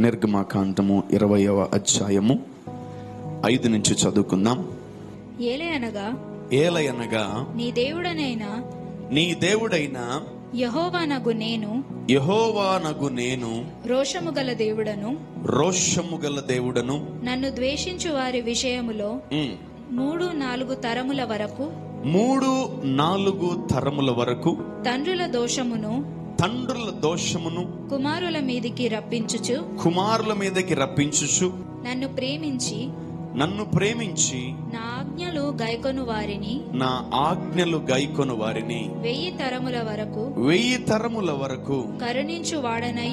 నిర్గమాకాండము 20వ అధ్యాయము 5 నుంచి చదువుకుందాం. ఏలయనగా నీ దేవుడైన యెహోవానగు నేను రోషము గల దేవుడను నన్ను ద్వేషించు వారి విషయములో 3-4 తరముల వరకు తండ్రుల దోషమును కుమారుల మీదికి రప్పించుచు నన్ను ప్రేమించి నా ఆజ్ఞలు గైకొను వారిని 1000 తరముల వరకు కరుణించు వాడనై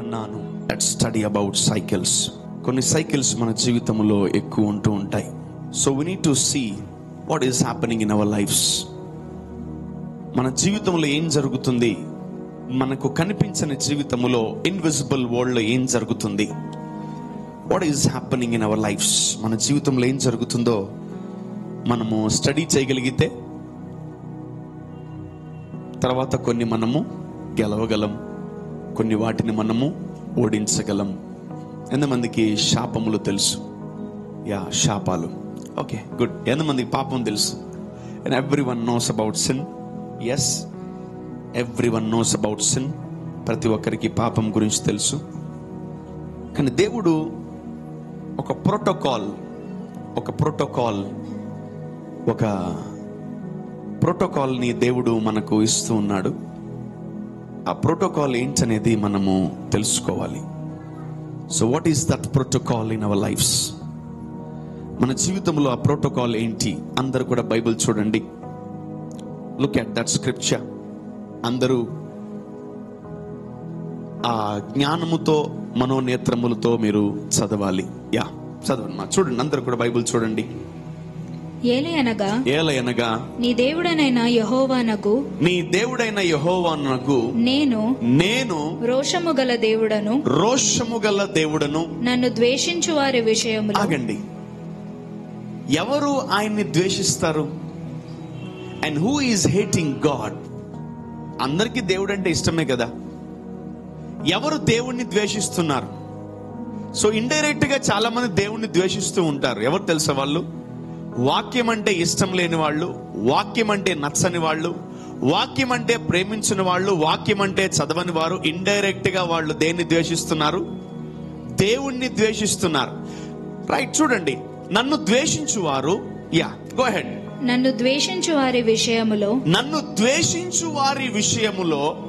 ఉన్నాను. Let's study about cycles. కొన్ని సైకిల్స్ మన జీవితంలో ఎక్కువ ఉంటూ ఉంటాయి. So we need to see what is happening in our lifes. మన జీవితంలో ఏం జరుగుతుంది, మనకు కనిపించని జీవితంలో, ఇన్విజిబుల్ వరల్డ్ లో ఏం జరుగుతుంది, what is happening in our lifes. మన జీవితంలో ఏం జరుగుతుందో మనము స్టడీ చేయగలిగితే తర్వాత కొన్ని మనము గెలవగలం, కొన్ని వాటిని మనము ఓడించగలం. ఎంతమందికి శాపములు తెలుసు? శాపాలు. Okay, good. ఎంతమందికి పాపం తెలుసు? And everyone knows about sin. Yes, everyone knows about sin. ప్రతి ఒక్కరికి పాపం గురించి తెలుసు. కానీ దేవుడు ఒక ప్రోటోకాల్ని దేవుడు మనకు ఇస్తూ ఉన్నాడు. ఆ ప్రోటోకాల్ ఏంటనేది మనము తెలుసుకోవాలి. So what is that protocol in our lifes? మన జీవితంలో ఆ ప్రోటోకాల్ ఏంటి? అందరూ కూడా బైబిల్ చూడండి. Look at that scripture. అందరూ ఆ జ్ఞానముతో, మనోనేత్రములతో మీరు చదవాలి. చదవండి, చూడండి. అందరూ కూడా బైబిల్ చూడండి. ఏలయనగా నీ దేవుడైన యెహోవానగు నేను రోషము గల దేవుడను నన్ను ద్వేషించు వారి విషయములో. ఆగండి. ఎవరు ఆయన్ని ద్వేషిస్తారు? And who is hating God? అందరికీ దేవుడు అంటే ఇష్టమే కదా. ఎవరు దేవుణ్ణి ద్వేషిస్తున్నారు? సో ఇండైరెక్ట్ గా చాలా మంది దేవుణ్ణి ద్వేషిస్తూ ఉంటారు. ఎవరు తెలుసా వాళ్ళు? వాక్యం అంటే ఇష్టం లేని వాళ్ళు, వాక్యం అంటే నచ్చని వాళ్ళు, వాక్యం అంటే ప్రేమించిన వాళ్ళు, వాక్యం అంటే చదవని వారు. ఇండైరెక్ట్ గా వాళ్ళు దేన్ని ద్వేషిస్తున్నారు? దేవుణ్ణి ద్వేషిస్తున్నారు. రైట్, చూడండి. నన్ను ద్వేషించువారు, గో హెడ్. నన్ను ద్వేషించు వారి విషయములో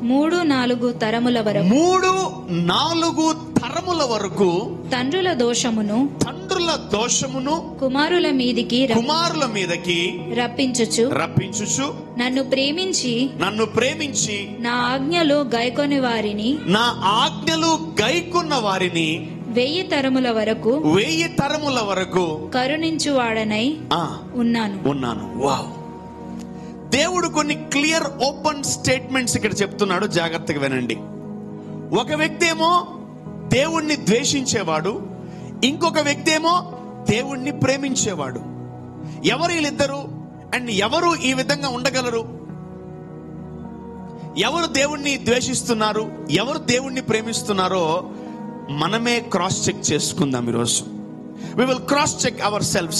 3-4 తరముల వరకు తండ్రుల దోషమును కుమారుల మీదికి రప్పించుచు నన్ను ప్రేమించి నా ఆజ్ఞలు గైకొన్న వారిని 1000 తరముల వరకు కరుణించు వాడనై ఉన్నాను. వావ్! దేవుడు కొన్ని క్లియర్ ఓపెన్ స్టేట్మెంట్స్ ఇక్కడ చెప్తున్నాడు. జాగ్రత్తగా వినండి. ఒక వ్యక్తి ఏమో దేవుణ్ణి ద్వేషించేవాడు, ఇంకొక వ్యక్తి ఏమో దేవుణ్ణి ప్రేమించేవాడు. ఎవరు వీళ్ళిద్దరు? అండ్ ఎవరు ఈ విధంగా ఉండగలరు? ఎవరు దేవుణ్ణి ద్వేషిస్తున్నారు, ఎవరు దేవుణ్ణి ప్రేమిస్తున్నారో మనమే క్రాస్ చెక్ చేసుకుందాం ఈరోజు. We will cross check ourselves.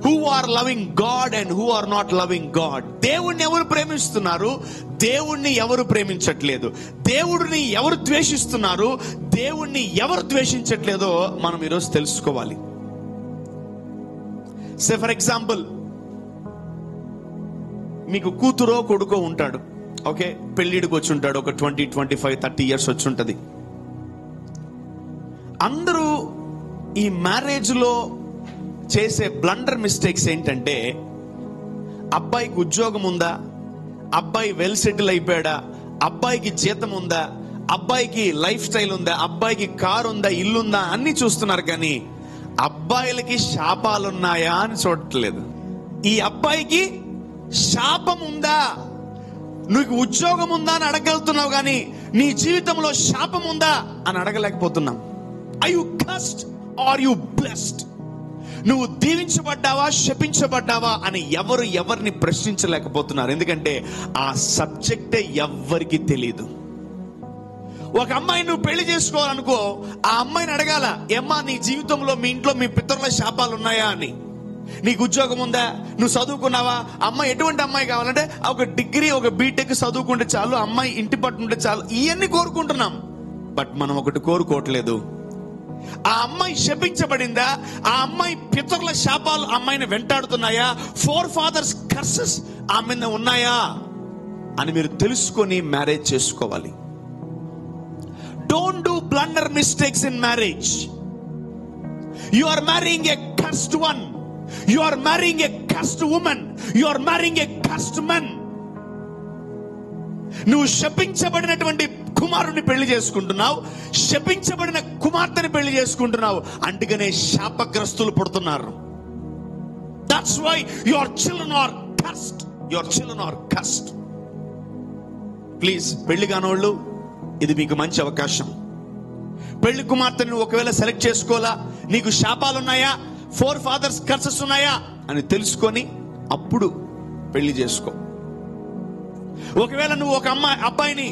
Who are loving God and who are not loving God. దేవుణ్ణి ఎవరు ప్రేమిస్తున్నారు, దేవుణ్ణి ఎవరు ప్రేమించట్లేదు, దేవుడిని ఎవరు ద్వేషిస్తున్నారు, దేవుణ్ణి ఎవరు ద్వేషించట్లేదో మనం ఈరోజు తెలుసుకోవాలి. సే ఫర్ ఎగ్జాంపుల్, మీకు కూతురో కొడుకో ఉంటాడు. ఓకే, పెళ్లిడికి వచ్చి ఉంటాడు. ఒక 20, 25, 30 years వచ్చి ఉంటది. అందరూ ఈ మ్యారేజ్ లో చేసే బ్లండర్ మిస్టేక్స్ ఏంటంటే, అబ్బాయికి ఉద్యోగం ఉందా, అబ్బాయి వెల్ సెటిల్ అయిపోయాడా, అబ్బాయికి జీతం ఉందా, అబ్బాయికి లైఫ్ స్టైల్ ఉందా, అబ్బాయికి కారు ఉందా, ఇల్లుందా అన్ని చూస్తున్నారు. కానీ అబ్బాయిలకి శాపాలున్నాయా అని చూడట్లేదు. ఈ అబ్బాయికి శాపం ఉందా, నీకు ఉద్యోగం ఉందా అని అడగలుగుతున్నావు, కానీ నీ జీవితంలో శాపం ఉందా అని అడగలేకపోతున్నాం. Are you cursed or you blessed? నువ్వు దీవించబడ్డావా, శపించబడ్డావా అని ఎవరిని ప్రశ్నించలేకపోతున్నారు. ఎందుకంటే ఆ సబ్జెక్టే ఎవ్వరికి తెలియదు. ఒక అమ్మాయి నువ్వు పెళ్లి చేసుకోవాలనుకో, ఆ అమ్మాయిని అడగాల, ఏమ్మా నీ జీవితంలో మీ ఇంట్లో మీ పితరుల శాపాలు ఉన్నాయా అని. నీకు ఉద్యోగం ఉందా, నువ్వు చదువుకున్నావా, అమ్మాయి ఎటువంటి అమ్మాయి కావాలంటే ఒక డిగ్రీ ఒక బీటెక్ చదువుకుంటే చాలు, అమ్మాయి ఇంటి పట్టు ఉంటే చాలు, ఇవన్నీ కోరుకుంటున్నాం. బట్ మనం ఒకటి కోరుకోవట్లేదు, ఆ అమ్మాయి శపించబడిందా, ఆ అమ్మాయి పితరుల శాపాలు అమ్మాయిని వెంటాడుతున్నాయా, 4 fathers కర్సెస్ ఆమె మీద ఉన్నాయా అని మీరు తెలుసుకొని మ్యారేజ్ చేసుకోవాలి. Don't do blunder mistakes in marriage. You are marrying a cursed one, you are marrying a cursed woman, you are marrying a cursed men. నువ్వు శపించబడినటువంటి కుమారుని పెళ్లి చేసుకుంటున్నావు, శపించబడిన కుమార్తెని పెళ్లి చేసుకుంటున్నావు, అందుకనే శాపగ్రస్తులు పుడుతున్నారు. That's why your children are cursed, your children are cursed. Please పెళ్లి కానోళ్ళు, ఇది మీకు మంచి అవకాశం. పెళ్లి కుమార్తెని ఒకవేళ సెలెక్ట్ చేసుకోవాలా, నీకు శాపాలు ఉన్నాయా, 4 fathers కర్సెస్ ఉన్నాయా అని తెలుసుకొని అప్పుడు పెళ్లి చేసుకో. ఒకవేళ నువ్వు ఒక అబ్బాయిని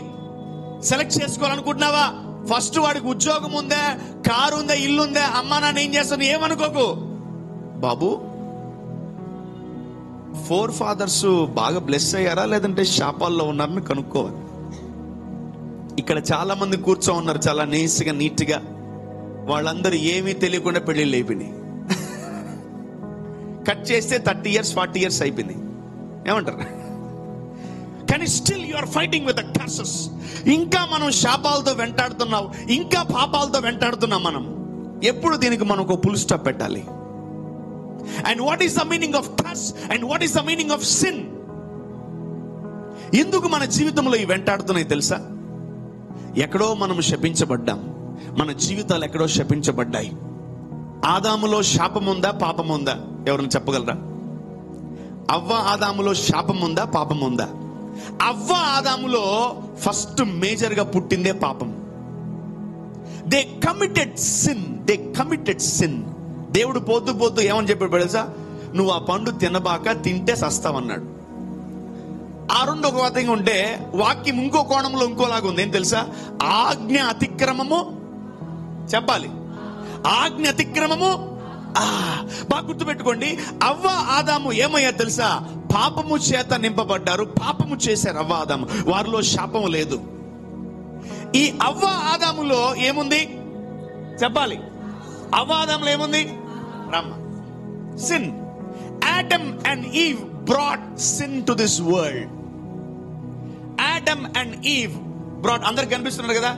సెలెక్ట్ చేసుకోవాలనుకుంటున్నావా, ఫస్ట్ వాడికి ఉద్యోగం ఉందా, కారు ఉందా, ఇల్లు ఉందా, అమ్మా నాన్న ఏం చేస్తాను ఏమనుకోకు. బాబు 4 fathers బాగా బ్లెస్ అయ్యారా లేదంటే శాపాల్లో ఉన్నారని కనుక్కోవాలి. ఇక్కడ చాలా మంది కూర్చో ఉన్నారు చాలా నీట్గా నీట్గా, వాళ్ళందరూ ఏమీ తెలియకుండా పెళ్లిళ్ళు అయిపోయినాయి. కట్ చేస్తే 30 years 40 years అయిపోయింది, ఏమంటారు? కానీ still you are fighting with the curses. ఇంకా మనం శాపాలతో వెంటాడుతున్నాం, ఇంకా పాపాలతో వెంటాడుతున్నాం మనం. ఎప్పుడు దీనికి మనం ఒక ఫుల్ స్టాప్ పెట్టాలి. And what is the meaning of curse and what is the meaning of sin? ఎందుకు మన జీవితంలో ఈ వెంటాడుతున్నాయి తెలుసా? ఎక్కడో మనం శపించబడ్డాం, మన జీవితాలు ఎక్కడో శపించబడ్డాయి. ఆదాములో శాపం ఉందా, పాపం ఉందా? ఎవరైనా చెప్పగలరా? అవ్వ ఆదాములో శాపం ఉందా, పాపం ఉందా? అవ్వ ఆదాములో ఫస్ట్ మేజర్ గా పుట్టిందే పాపం. They committed sin. దేవుడు పోతూ పోతూ ఏమని చెప్పాడు తెలుసా? నువ్వు ఆ పండు తినబాక, తింటే సస్తావన్నాడు. ఆ రెండు ఒక విధంగా ఉంటే వాక్యం ఇంకో కోణంలో ఇంకోలాగా ఉంది. ఏం తెలుసా? ఆజ్ఞ అతిక్రమము చెప్పాలి, ఆజ్ఞ అతిక్రమము. బాగా గుర్తుపెట్టుకోండి, అవ్వ ఆదాము ఏమయ్యా తెలుసా? పాపము చేత నింపబడ్డారు, పాపము చేశారు అవ్వ ఆదాము, వారిలో శాపం లేదు. ఈ అవ్వ ఆదాములో ఏముంది చెప్పాలి? అవ్వ ఆదాములో ఏముంది? రమ్మ, sin. Adam and Eve brought sin to this world. Adam and Eve brought, అందరికి కనిపిస్తున్నారు కదా,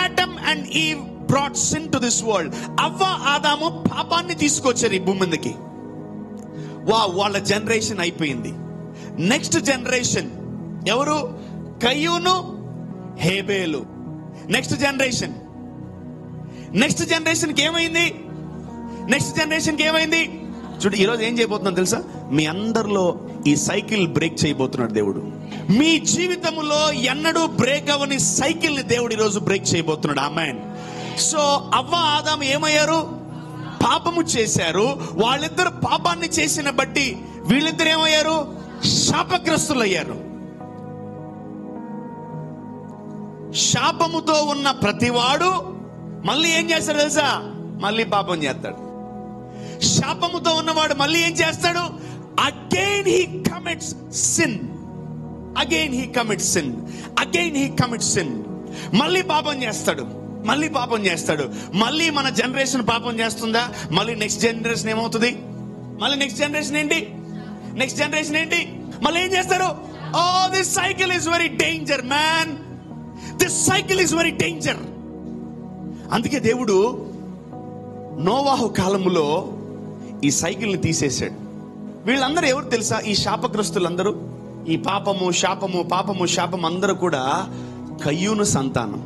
Adam and Eve brought sin to this world. అవ్వ ఆదాము పాపాన్ని తీసుకొచ్చారు ఈ భూమి మీదకి. వాళ్ళ జనరేషన్ అయిపోయింది. నెక్స్ట్ జనరేషన్ ఎవరు? కయ్యూను, హేబేలు. నెక్స్ట్ జనరేషన్కి ఏమైంది? చూడు, ఈరోజు ఏం చేయబోతున్నాను తెలుసా? మీ అందరిలో ఈ సైకిల్ బ్రేక్ చేయబోతున్నాడు దేవుడు. మీ జీవితంలో ఎన్నడూ బ్రేక్ అవని సైకిల్ ని దేవుడు ఈరోజు బ్రేక్ చేయబోతున్నాడు. ఆమేన్. సో అవ్వ ఆదాము ఏమయ్యారు? పాపము చేశారు. వాళ్ళిద్దరు పాపాన్ని చేసిన బట్టి వీళ్ళిద్దరు ఏమయ్యారు? శాపగ్రస్తులు అయ్యారు. శాపముతో ఉన్న ప్రతివాడు మళ్ళీ ఏం చేస్తాడు తెలుసా? మళ్ళీ పాపం చేస్తాడు. శాపముతో ఉన్నవాడు మళ్ళీ ఏం చేస్తాడు? Again he commits sin. మళ్ళీ పాపం చేస్తాడు. మళ్ళీ మన జనరేషన్ పాపం చేస్తుందా? మళ్ళీ నెక్స్ట్ జనరేషన్ ఏమవుతుంది? నెక్స్ట్ జనరేషన్ ఏంటి? మళ్ళీ ఏం చేస్తాడు? This cycle is very danger man. అందుకే దేవుడు నోవాహు కాలములో ఈ సైకిల్ ని తీసేశాడు. వీళ్ళందరూ ఎవరు తెలుసా? ఈ శాపగ్రస్తులందరూ, ఈ పాపము శాపం అందరూ కూడా కయ్యూను సంతానం.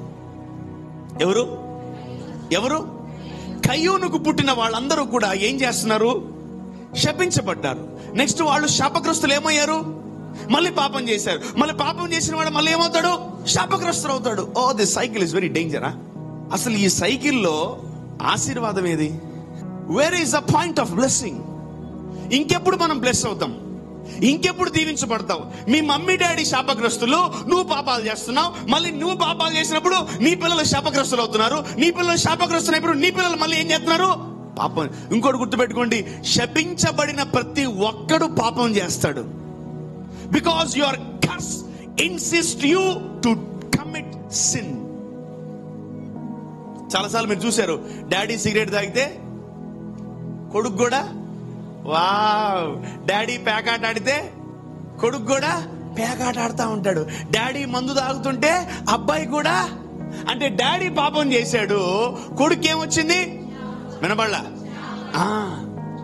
ఎవరు? కయ్యూనుకు పుట్టిన వాళ్ళందరూ కూడా ఏం చేస్తున్నారు? శపించబడ్డారు. నెక్స్ట్ వాళ్ళు శాపగ్రస్తులు ఏమయ్యారు? మళ్ళీ పాపం చేశారు. మళ్ళీ పాపం చేసిన వాడు మళ్ళీ ఏమవుతాడు? శాపగ్రస్తులు అవుతాడు. This cycle is very danger. అసలు ఈ సైకిల్లో ఆశీర్వాదం ఏది? Where is the point of blessing? ఇంకెప్పుడు మనం బ్లెస్ అవుతాం? ఇంకెప్పుడు దీవించబడతావు? మీ మమ్మీ డాడీ శాపగ్రస్తులు, నువ్వు పాపాలు చేస్తున్నావు. మళ్ళీ నువ్వు పాపాలు చేసినప్పుడు నీ పిల్లలు శాపగ్రస్తులు అవుతున్నారు. నీ పిల్లలు శాపగ్రస్తున్నప్పుడు నీ పిల్లలు మళ్ళీ ఏం చేస్తున్నారు? పాపం. ఇంకోటి గుర్తుపెట్టుకోండి, శపించబడిన ప్రతి ఒక్కడు పాపం చేస్తాడు. Because your curse insist you to commit sin. చాలాసార్లు మీరు చూశారు, డాడీ సిగరెట్ తాగితే కొడుకు కూడా వావ్, డాడీ పేకాట ఆడితే కొడుకు కూడా పేకాట ఆడుతూ ఉంటాడు. డాడీ మందు తాగుతుంటే అబ్బాయి కూడా, అంటే డాడీ పాపం చేశాడు, కొడుకు ఏమొచ్చింది? వినబడలా?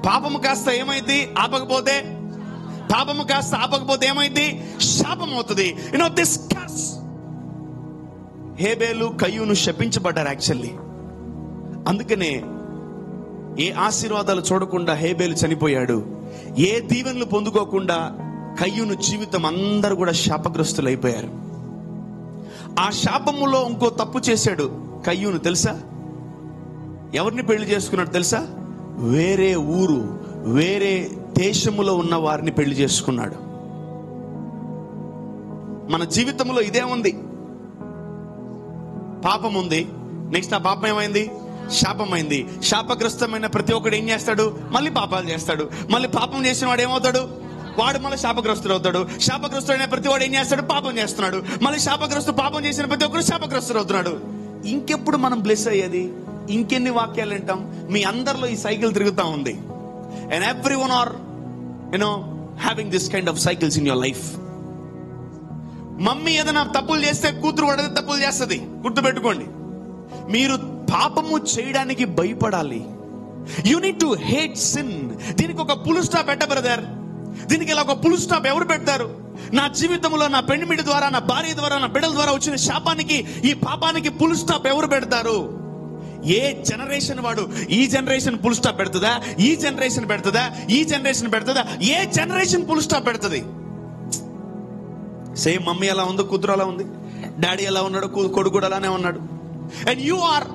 పాపము కాస్త ఏమైంది? ఆపకపోతే పాపము కాస్త ఆపకపోతే ఏమైంది? శాపం అవుతుంది. This curse. హేబేలు కయ్యూను శపించబడ్డారు యాక్చువల్లీ. అందుకనే ఏ ఆశీర్వాదాలు చూడకుండా హేబేలు చనిపోయాడు. ఏ దీవెనలు పొందుకోకుండా కయ్యూను జీవితం అందరూ కూడా శాపగ్రస్తులు అయిపోయారు. ఆ శాపములో ఇంకో తప్పు చేశాడు కయ్యూను, తెలుసా? ఎవరిని పెళ్లి చేసుకున్నాడు తెలుసా? వేరే ఊరు, వేరే దేశములో ఉన్న వారిని పెళ్లి చేసుకున్నాడు. మన జీవితంలో ఇదే ఉంది. పాపం ఉంది, నెక్స్ట్ ఆ పాపం ఏమైంది? శాపమైంది. శాపగ్రస్తమైన ప్రతి ఒక్కడు ఏం చేస్తాడు? మళ్ళీ పాపాలు చేస్తాడు. మళ్ళీ పాపం చేసిన వాడు ఏమవుతాడు? వాడు మళ్ళీ శాపగ్రస్తుడు అవుతాడు. శాపగ్రస్తుడైన ప్రతి వాడు ఏం చేస్తాడు? పాపం చేస్తున్నాడు. మళ్ళీ శాపగ్రస్తుడు పాపం చేసిన ప్రతి ఒక్కడు శాపగ్రస్తుడు అవుతున్నాడు. ఇంకెప్పుడు మనం బ్లెస్ అయ్యేది? ఇంకెన్ని వాక్యాలు వింటాం? మీ అందరిలో ఈ సైకిల్ తిరుగుతా ఉంది. And every one or having this kind of cycles in your life. Mummy ఏదైనా తప్పులు చేస్తే కూతురు కూడా తప్పులు చేస్తుంది. గుర్తుపెట్టుకోండి, మీరు పాపము చేయడానికి భయపడాలి. You need to hate sin. దీనికి ఒక పుల్ స్టాప్ పెట్ట బ్రదర్. దీనికి ఇలా ఒక పుల్ స్టాప్ ఎవరు పెడతారు? నా జీవితంలో నా పెండిమిడి ద్వారా, నా భార్య ద్వారా, నా బిడ్డల ద్వారా వచ్చిన శాపానికి, ఈ పాపానికి పుల్ స్టాప్ ఎవరు పెడతారు? ఏ జనరేషన్ వాడు? ఈ జనరేషన్ పుల్ స్టాప్ పెడుతుందా? ఈ జనరేషన్ పెడుతుందా? ఈ జనరేషన్ పెడుతుందా? ఏ జనరేషన్ పుల్ స్టాప్ పెడుతుంది? సేమ్ మమ్మీ ఎలా ఉంది, కూతురు అలా ఉంది. డాడీ ఎలా ఉన్నాడు, కొడుకు కూడా అలానే ఉన్నాడు. And you are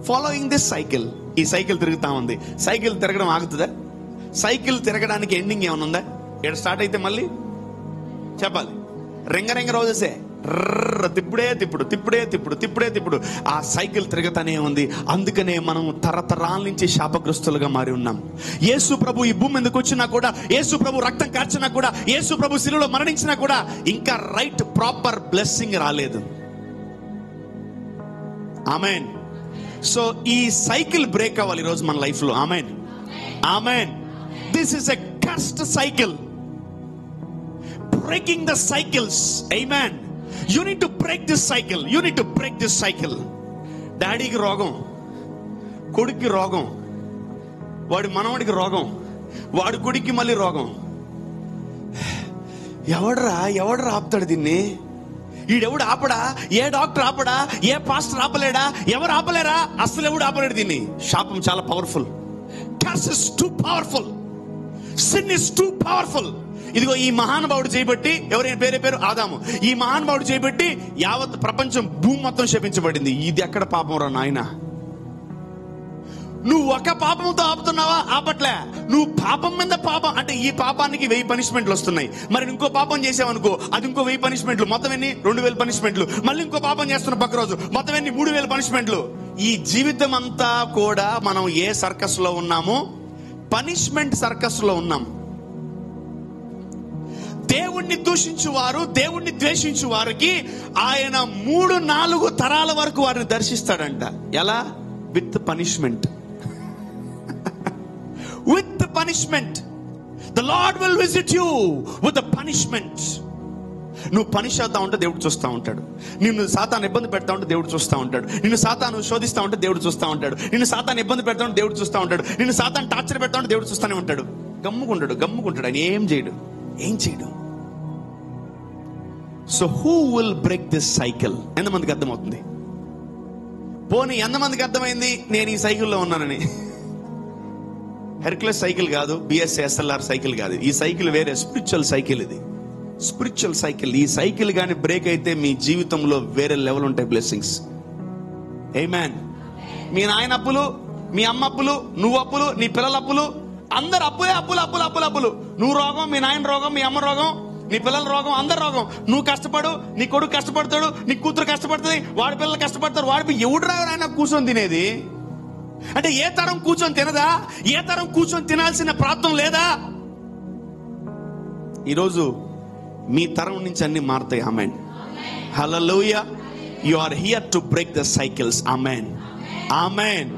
following this cycle. ఈ సైకిల్ తిరుగుతా ఉంది. సైకిల్ తిరగడం ఆగుతుందా? సైకిల్ తిరగడానికి ఎండింగ్ ఏమైనా ఉందా? ఇక్కడ స్టార్ట్ అయితే మళ్ళీ చెప్పాలి రింగ రోజుసే తిప్పుడే తిప్పుడు, తిప్పుడే తిప్పుడు, తిప్పుడే తిప్పుడు. ఆ సైకిల్ తిరగతానే ఉంది. అందుకనే మనం తరతరాల నుంచి శాపగ్రస్తులుగా మారి ఉన్నాం. యేసు ప్రభు ఈ భూమి మీదకి వచ్చినా కూడా, యేసు ప్రభు రక్తం కార్చినా కూడా, యేసు ప్రభు శిలువలో మరణించినా కూడా ఇంకా రైట్ ప్రాపర్ బ్లెస్సింగ్ రాలేదు. ఆమెన్. సో ఈ సైకిల్ బ్రేక్ అవ్వాలి ఈరోజు మన లైఫ్ లో. Amen, amen. This is a cursed cycle. Breaking the cycles. Amen. You need to break this cycle. You need to break this cycle. డాడీకి రోగం, కొడుక్కి రోగం, వాడి మనవడికి రోగం, వాడి కొడుక్కి మళ్ళీ రోగం. ఎవడరా ఆపుతాడు దీన్ని? ఈడెవడు ఆపడా? ఏ డాక్టర్ ఆపడా? ఏ పాస్టర్ ఆపలేడా? ఎవరు ఆపలేరా? అసలు ఎవడు ఆపలేడు దీన్ని. శాపం చాలా powerful. Curse is two powerful. Sin is two powerful. ఇదిగో ఈ మహానుభావుడు చేయబట్టి, ఎవరైనా పేరు ఆదాము, ఈ మహానుభావుడు చేయబట్టి యావత్ ప్రపంచం, భూమి మొత్తం శపించబడింది. ఇది ఎక్కడ పాపం రా నాయన? నువ్వు ఒక పాపంతో ఆపుతున్నావా? ఆపట్లే. నువ్వు పాపం మీద పాపం, అంటే ఈ పాపానికి 1000 పనిష్మెంట్లు వస్తున్నాయి. మరి ఇంకో పాపం చేసావనుకో, అది ఇంకో 1000 పనిష్మెంట్లు. మొత్తం ఎన్ని? 2000 పనిష్మెంట్లు. మళ్ళీ ఇంకో పాపం చేస్తున్న పక్క రోజు మొత్తం ఎన్ని? 3000 పనిష్మెంట్లు. ఈ జీవితం అంతా కూడా మనం ఏ సర్కస్ లో ఉన్నాము? పనిష్మెంట్ సర్కస్ లో ఉన్నాం. దేవుణ్ణి దూషించువారు, దేవుణ్ణి ద్వేషించు వారికి ఆయన 3-4 తరాల వరకు వారిని దర్శిస్తాడంట. ఎలా? With punishment. With punishment. The lord will visit you with punishment. నువ్వు పనిష్ అవుతా ఉంటే దేవుడు చూస్తూ ఉంటాడు. నిన్ను సాతాను ఇబ్బంది పెడతా ఉంటే దేవుడు చూస్తూ ఉంటాడు. నిన్ను సాతాను శోధిస్తూ ఉంటే దేవుడు చూస్తూ ఉంటాడు. నిన్ను సాతాను ఇబ్బంది పెడతా ఉంటే దేవుడు చూస్తూ ఉంటాడు. నిన్ను సాతాను టార్చర్ పెడతా ఉంటే దేవుడు చూస్తూనే ఉంటాడు. గమ్ముకుంటాడు. ఆయన ఏం చేయడు. So who will break this cycle? ఎంతమందికి అర్థమవుతుంది? పోనీ ఎంతమందికి అర్థమైంది నేను ఈ సైకిల్లో ఉన్నానని? హెర్క్యులస్ సైకిల్ కాదు, BSSLR సైకిల్ కాదు. ఈ సైకిల్ వేరే, స్పిరిచువల్ సైకిల్. ఇది స్పిరిచువల్ సైకిల్. ఈ సైకిల్ కానీ బ్రేక్ అయితే మీ జీవితంలో వేరే లెవెల్ ఉంటాయి బ్లెస్సింగ్స్. ఆమేన్. మీ నాయన అప్పులు, మీ అమ్మ అప్పులు, నువ్వు అప్పులు, నీ పిల్లల అప్పులు, అందరు అప్పులే, అప్పులు అప్పులు అప్పులు అప్పులు. నువ్వు రోగం, మీ నాయన రోగం, మీ అమ్మ రోగం, నీ పిల్లల రోగం, అందరు రోగం. నువ్వు కష్టపడు, నీ కొడుకు కష్టపడతాడు, నీ కూతురు కష్టపడుతుంది, వాడి పిల్లలు కష్టపడతారు. వాడి ఎవడు రాయన కూర్చొని తినేది? అంటే ఏ తరం కూర్చొని తినదా? ఏ తరం కూర్చొని తినాల్సిన ప్రాంతం లేదా? ఈరోజు మీ తరం నుంచి అన్ని మారుతాయి. Amen. Hallelujah. You are here to break the cycles. Amen, amen.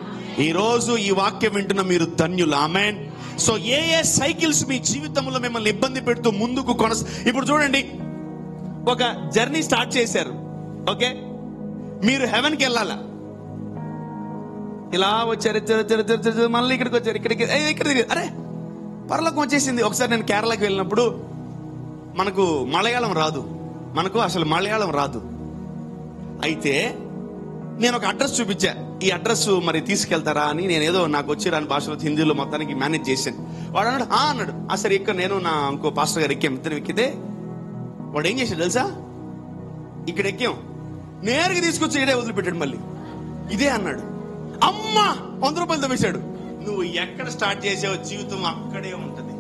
ఈరోజు ఈ వాక్యం వింటున్న మీరు ధన్యులు. ఆమేన్. సో ఏ సైకిల్స్ మీ జీవితంలో మిమ్మల్ని ఇబ్బంది పెడుతూ ముందుకు ఇప్పుడు చూడండి, ఒక జర్నీ స్టార్ట్ చేశారు. ఓకే, మీరు హెవెన్కి వెళ్ళాలా? ఇలా వచ్చారు, మళ్ళీ ఇక్కడికి వచ్చారు, ఇక్కడికి అరే పరలోకం వచ్చేసింది. ఒకసారి నేను కేరళకి వెళ్ళినప్పుడు, మనకు మలయాళం రాదు, మనకు అసలు మలయాళం రాదు. అయితే నేను ఒక అడ్రస్ చూపించా. ఈ అడ్రస్ మరి తీసుకెళ్తారా అని నేను ఏదో నాకు వచ్చి రాని భాషలో హిందీలో మొత్తానికి మేనేజ్ చేశాను. వాడు అన్నాడు అన్నాడు, సరే ఇక్కడ నేను నా ఇంకో పాస్టర్ గారు ఎక్కాం, ఇద్దరు ఎక్కితే వాడు ఏం చేశాడు తెలుసా? ఇక్కడ ఎక్కాం, నేరుగా తీసుకొచ్చి ఇదే వదిలిపెట్టాడు. మళ్ళీ ఇదే అన్నాడు. అమ్మా 100 రూపాయలు తవ్వేశాడు. నువ్వు ఎక్కడ స్టార్ట్ చేసావో జీవితం అక్కడే ఉంటది.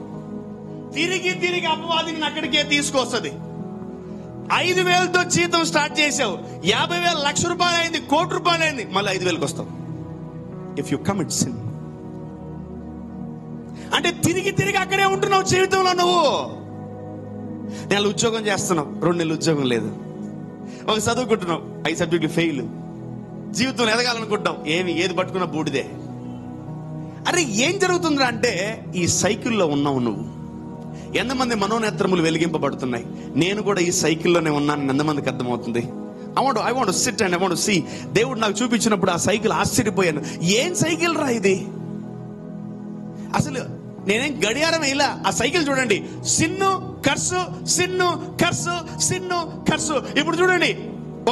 తిరిగి తిరిగి అపవాదిని అక్కడికే తీసుకొస్తుంది. 5,000తో జీతం స్టార్ట్ చేసావు, 50,000 లక్ష రూపాయలు అయింది, 1 కోటి రూపాయలు అయింది, మళ్ళీ 5,000కి వస్తావు. ఇఫ్ యు కమిట్ సిన్ అంటే తిరిగి తిరిగి అక్కడే ఉంటున్నావు జీవితంలో. నువ్వు నెల ఉద్యోగం చేస్తున్నావు, 2 నెలలు ఉద్యోగం లేదు. ఒక చదువుకుంటున్నావు, 5 సబ్జెక్టులు ఫెయిల్. జీవితంలో ఎదగాలనుకుంటాం, ఏది పట్టుకున్నా బూడిదే. అరే ఏం జరుగుతుందిరా అంటే ఈ సైకిల్లో ఉన్నావు నువ్వు. ఎంతమంది మనోనేత్రములు వెలిగింపబడుతున్నాయి? నేను కూడా ఈ సైకిల్లోనే ఉన్నాను. ఎంతమందికి అర్థమవుతుంది? I want sit and I want see. దేవుడు నాకు చూపించినప్పుడు ఆ సైకిల్ ఆశ్చర్యపోయాను. ఏం సైకిల్ రా ఇది? అసలు నేనేం గడియారం ఇలా. ఆ సైకిల్ చూడండి, సిన్ను కర్సు, సిన్ను కర్సు, సిన్ను కర్సు. ఇప్పుడు చూడండి,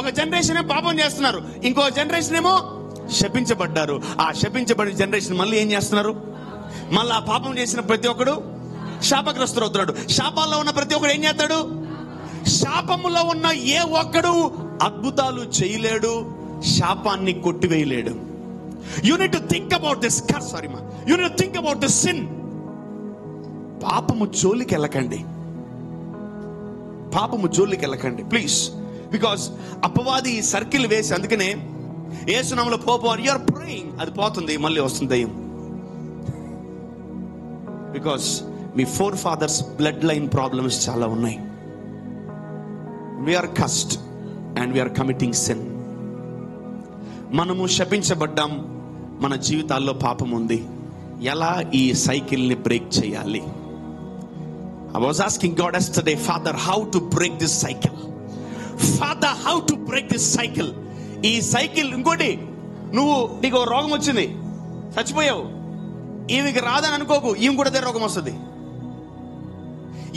ఒక జనరేషన్ ఏమో పాపం చేస్తున్నారు, ఇంకో జనరేషన్ ఏమో శపించబడ్డారు. ఆ శపించబడిన జనరేషన్ మళ్ళీ ఏం చేస్తున్నారు? మళ్ళీ ఆ పాపం చేసిన ప్రతి ఒక్కడు శాపగ్రస్తుడు అవుతున్నాడు. శాపాల్లో ఉన్న ప్రతి ఒక్కడు ఏం చేస్తాడు? శాపములో ఉన్న ఏ ఒక్కడు అద్భుతాలు చేయలేడు, శాపాన్ని కొట్టివేయలేడు. You need to think about this curse. Sorry మా, you need to think about this sin. పాపము జోలికి వెళ్ళకండి, పాపము జోలికి వెళ్ళకండి ప్లీజ్. బికాస్ అపవాది సర్కిల్ వేసి, అందుకనే యేసునామములో పోపు యు ఆర్ ప్రేయింగ్, అది పోతుంది, మళ్ళీ వస్తుంది దయ్యం. బికాస్ మీ forefathers blood line problems చాలా ఉన్నాయి. We are cursed and we are committing sin. మనము శపించబడ్డాం, మన జీవితాల్లో పాపం ఉంది. ఎలా ఈ సైకిల్ ని బ్రేక్ చేయాలి? I was asking God yesterday, Father, how to break this cycle? Father, how to break this cycle? ఈ సైకిల్. ఇంకోటి, నీకు రోగం వచ్చింది, చచ్చిపోయావు, ఈమెకి రాదని అనుకోకు, ఈమె కూడా అదే రోగం వస్తుంది,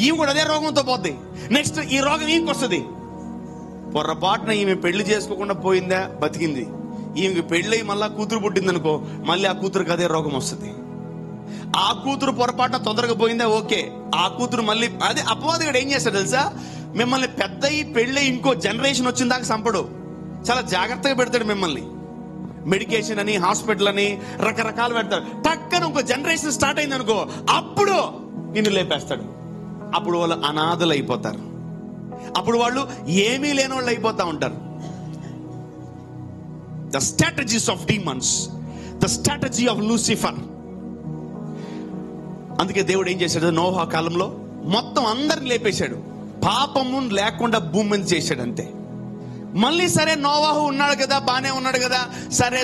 ఈమె కూడా అదే రోగంతో పోద్ది. నెక్స్ట్ ఈ రోగం ఈమెకి వస్తుంది. పొరపాటున ఈమె పెళ్లి చేసుకోకుండా పోయిందా, బతికింది. ఈమెకి పెళ్ళి మళ్ళా కూతురు పుట్టింది అనుకో, మళ్ళీ ఆ కూతురుకి అదే రోగం వస్తుంది. ఆ కూతురు పొరపాటున తొందరగా పోయిందా, ఓకే, ఆ కూతురు మళ్ళీ అదే. అపవాదిగాడు ఏం చేస్తాడు తెలుసా? మిమ్మల్ని పెద్ద పెళ్ళి ఇంకో జనరేషన్ వచ్చిన దాకా చంపడు, చాలా జాగ్రత్తగా పెడతాడు మిమ్మల్ని. మెడికేషన్ అని, హాస్పిటల్ అని, రకరకాలు పెడతాడు. టక్కన ఇంకో జనరేషన్ స్టార్ట్ అయింది అనుకో, అప్పుడు నిన్ను లేపేస్తాడు. అప్పుడు వాళ్ళు అనాథలు అయిపోతారు, అప్పుడు వాళ్ళు ఏమీ లేని వాళ్ళు అయిపోతా ఉంటారు. The strategies of demons, the strategy of Lucifer. అందుకే దేవుడు ఏం చేశాడు? నోహా కాలంలో మొత్తం అందరిని లేపేశాడు, పాపము లేకుండా భూమి మీద చేశాడు అంతే. మళ్ళీ సరే నోవాహు ఉన్నాడు కదా, బానే ఉన్నాడు కదా,